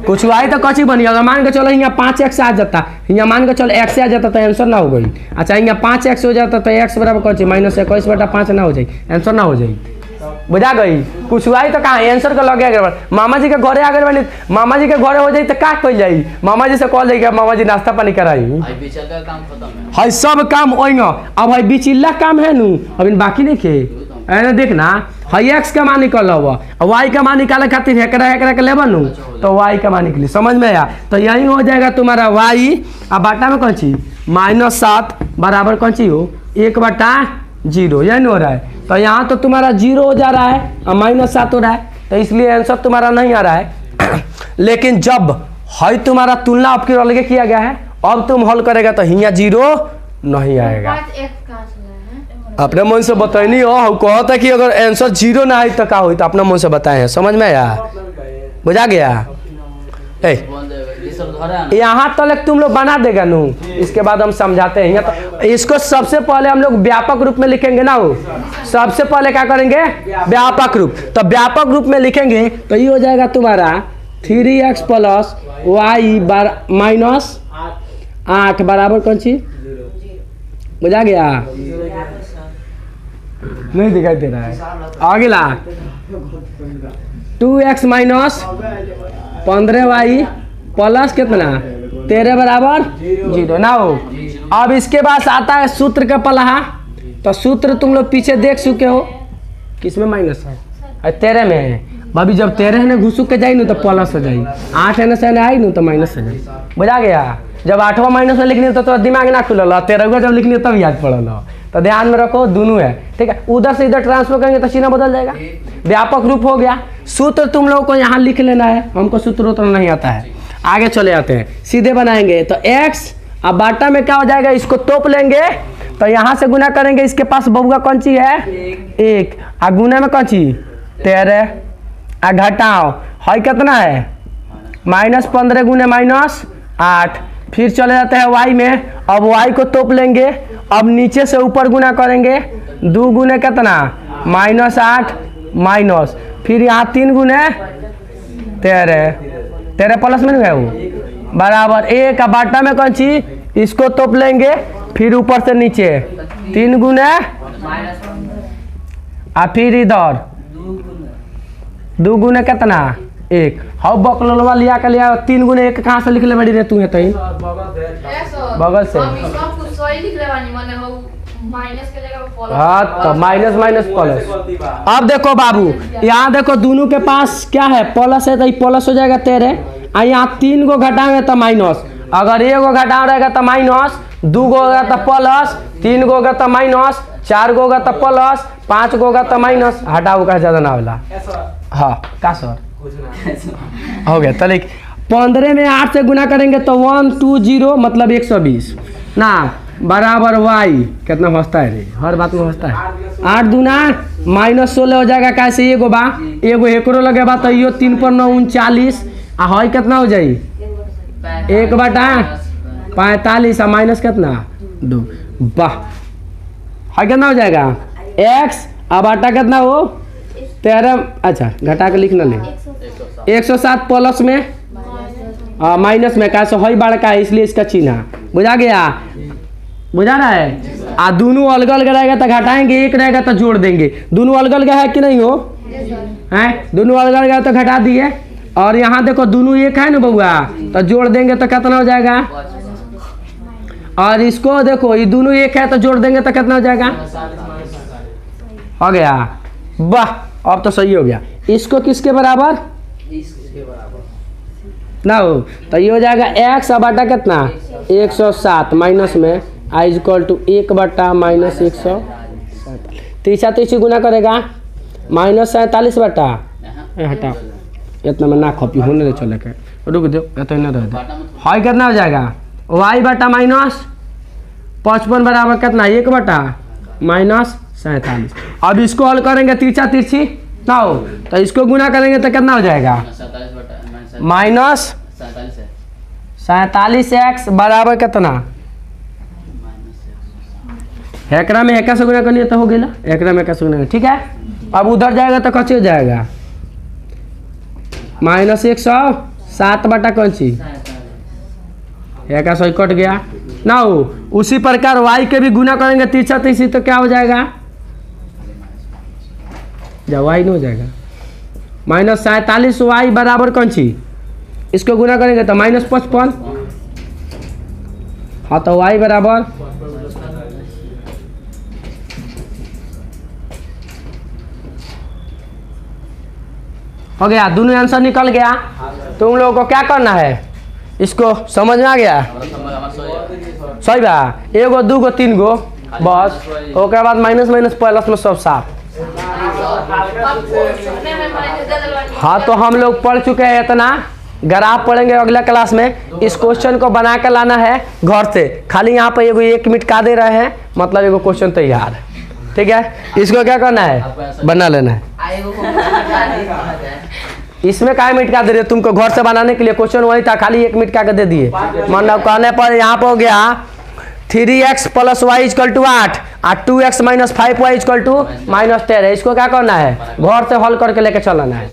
कुछ आई तो कची बनी अगर मान के चलो यहाँ 5x आ जाता यहाँ मान के चलो x आ जाता तो आंसर ना हो गई। अच्छा यहाँ 5x हो जाता तो x बराबर कौन सी -21/5 ना हो जाए आंसर ना हो जाए। बुझा गई। कुछ आई तो कहाँ आंसर का लगे अगर मामा जी के घरे आगे बनी मामा जी के घरे हो जाए तो का कल जाई मामा जी से कॉल जाएगा मामा जी नाश्ता पानी कराई है सब काम ओइंगा। अब है बिचिल्ला काम है नू अभी बाकी नहीं खे है देखना है x का मान निकल हुआ y का मान निकाले खातिर हेकरा के लेबल नू तो y का मान निकली। समझ में आया। तो यही हो जाएगा तुम्हारा y अब बाटा में कौन सी -7 बराबर कौन सी हो 1/0 यही हो रहा है। तो यहाँ तो तुम्हारा 0 हो जा रहा है और -7 हो रहा है। तो इसलिए आंसर तुम्हारा नहीं आ रहा है। लेकिन जब है तुम्हारा तुलना आपके अलग किया गया है, अब तुम हल करेगा तो हिया 0 नहीं आएगा। अपने मन से बताइए हो, कहता कि अगर आंसर 0 ना आए तो क्या हुई, तो अपना मन से बताए हैं। समझ में आया, बुझा गया? यहाँ तक तुम लोग बना देगा नू, इसके बाद हम समझाते हैं। तो इसको सबसे पहले हम लोग व्यापक रूप में लिखेंगे ना। वो सबसे पहले क्या करेंगे, व्यापक रूप। तो व्यापक रूप में लिखेंगे तो ये हो जाएगा तुम्हारा 3x प्लस वाई माइनस 8 बराबर कौन सी, बुझा गया? नहीं दिखाई दे रहा है। अगला 2x माइनस 15y प्लस कितना 13 बराबर 0 ना हो। अब इसके बाद आता है सूत्र का पलहा। तो सूत्र तुम लोग पीछे देख चुके हो, किसमें माइनस है, 13 में है। भाभी जब 13 है ना घुस के जाए ना तो प्लस हो जाए, 8 है ना से आई ना तो माइनस हो जाए, बुझा गया? जब 8वां माइनस में लिखनी तो दिमाग ना खुलल, 13वां जब लिखनी तब याद पड़ल। तो ध्यान में रखो दोनों है, ठीक है? उधर से इधर ट्रांसफर करेंगे तो चिन्ह बदल जाएगा। व्यापक रूप हो गया। सूत्र तुम लोगों को यहाँ लिख लेना है, हमको सूत्र तो नहीं आता है। आगे चले जाते हैं, सीधे बनाएंगे। तो x अब बाटा में क्या हो जाएगा, इसको तोप लेंगे तो यहाँ से गुना करेंगे। इसके पास बहुआ कौन सी है 1, आ गुना में कौन सी 13, आ घटाओ है कितना है -15 गुने -8। फिर चले जाते हैं y में। अब y को तोप लेंगे। अब नीचे से ऊपर गुना करेंगे, 2 गुने कितना -8 माइनस, फिर यहाँ 3 गुने 13 प्लस में है वो बराबर 1 का बाटा में कौन सी, इसको तोप लेंगे। फिर ऊपर से नीचे 3 गुने और फिर इधर 2 गुने कितना 1। हाउ बकलवा लिया के लिया 3 गुने 1 कहाँ से लिख ले बड़ी रे तू है तो बगल से। हाँ तो माइनस प्लस। अब देखो बाबू, यहाँ देखो दोनों के पास क्या है प्लस है, तो प्लस हो जाएगा 13। यहाँ 3 गो घटाएंगे तो माइनस, अगर 1 गो घटा रहेगा तो माइनस, 2 गो होगा तो प्लस, 3 गो होगा तो माइनस, 4 गो होगा तो प्लस, 5 गो होगा तो माइनस। हटाओ का ज्यादा ना होला। हाँ का सर हो गया। तो 15 में 8 से गुना करेंगे तो 120 मतलब 120 ना बराबर y कितना हंसता है रे, हर बात में हंसता है। 8 दूना -16 हो जाएगा। कैसे एगो बा, एगो एकरो लगे बा तो यो 3 पर 9 39 आ है कितना हो जाई 1/45 आ माइनस कितना 2। वाह है कितना हो जाएगा x अब आटा कितना हो 13। अच्छा घटा के लिखना ले 107 प्लस में माइनस में कैसे है बड़का है इसलिए इसका चिन्ह, बुझा गया? बुझा रहा है? आ दोनों अलग अलग रहेगा तो घटाएंगे, एक रहेगा तो जोड़ देंगे। दोनों अलग अलग है कि नहीं हो, हैं? दोनों अलग अलग है तो घटा दिए। और यहाँ देखो दोनों एक है ना बउआ, तो जोड़ देंगे तो कितना हो जाएगा। और इसको देखो ये दोनों एक है तो जोड़ देंगे तो कितना हो जाएगा, हो गया। वाह अब तो सही हो गया। इसको किसके बराबर ना हो, तो ये हो जाएगा x अब बटा कितना 107 माइनस में i इक्वल टू 1 बटा -107। तीसरा तीसरी गुना करेगा -47 बटा हटा इतना में ना कॉपी होने दे चले के रुक दो तो ना रह दे। हाई कितना हो जाएगा y बटा -55 बराबर कितना 1 बटा -47। अब इसको हल करेंगे तीसरा तीसरी ना हो, तो इसको गुना करेंगे तो कितना हो जाएगा -47x बराबर कितना, एकरा में एक से गुना करनी तो हो गया, एकरा में एक से गुना। ठीक है अब उधर जाएगा तो कैसे हो जाएगा -107 बटा कौन सी एक सौ कट गया ना हो। उसी प्रकार y के भी गुना करेंगे तीसरा तीसरी तो क्या हो जाएगा जब y नहीं हो जाएगा -47y बराबर कौन सी, इसको गुना करेंगे तो -55। हाँ तो y बराबर हो गया, दोनों आंसर निकल गया। तुम लोगों को क्या करना है इसको समझ में आ गया, सही बा, एगो दूगो तीन गो बस, ओकर बाद माइनस माइनस प्लस में सब साफ। हाँ तो हम लोग पढ़ चुके हैं इतना, ग्राफ पढ़ेंगे अगला क्लास में। इस क्वेश्चन को बना कर लाना है घर से, खाली यहाँ पर एगो 1 मिनट का दे रहे हैं, मतलब एगो क्वेश्चन तैयार है। ठीक है, इसको क्या करना है, बना लेना है। इसमें क्या मिनट का दे रहे, तुमको घर से बनाने के लिए क्वेश्चन वही था, खाली 1 मिनट का दे दिए। मतलब कहने पर यहाँ पर हो गया 3x + y = 8 और 2x - 5y = -10 है। इसको क्या करना है, घर से हल करके लेके चलना है।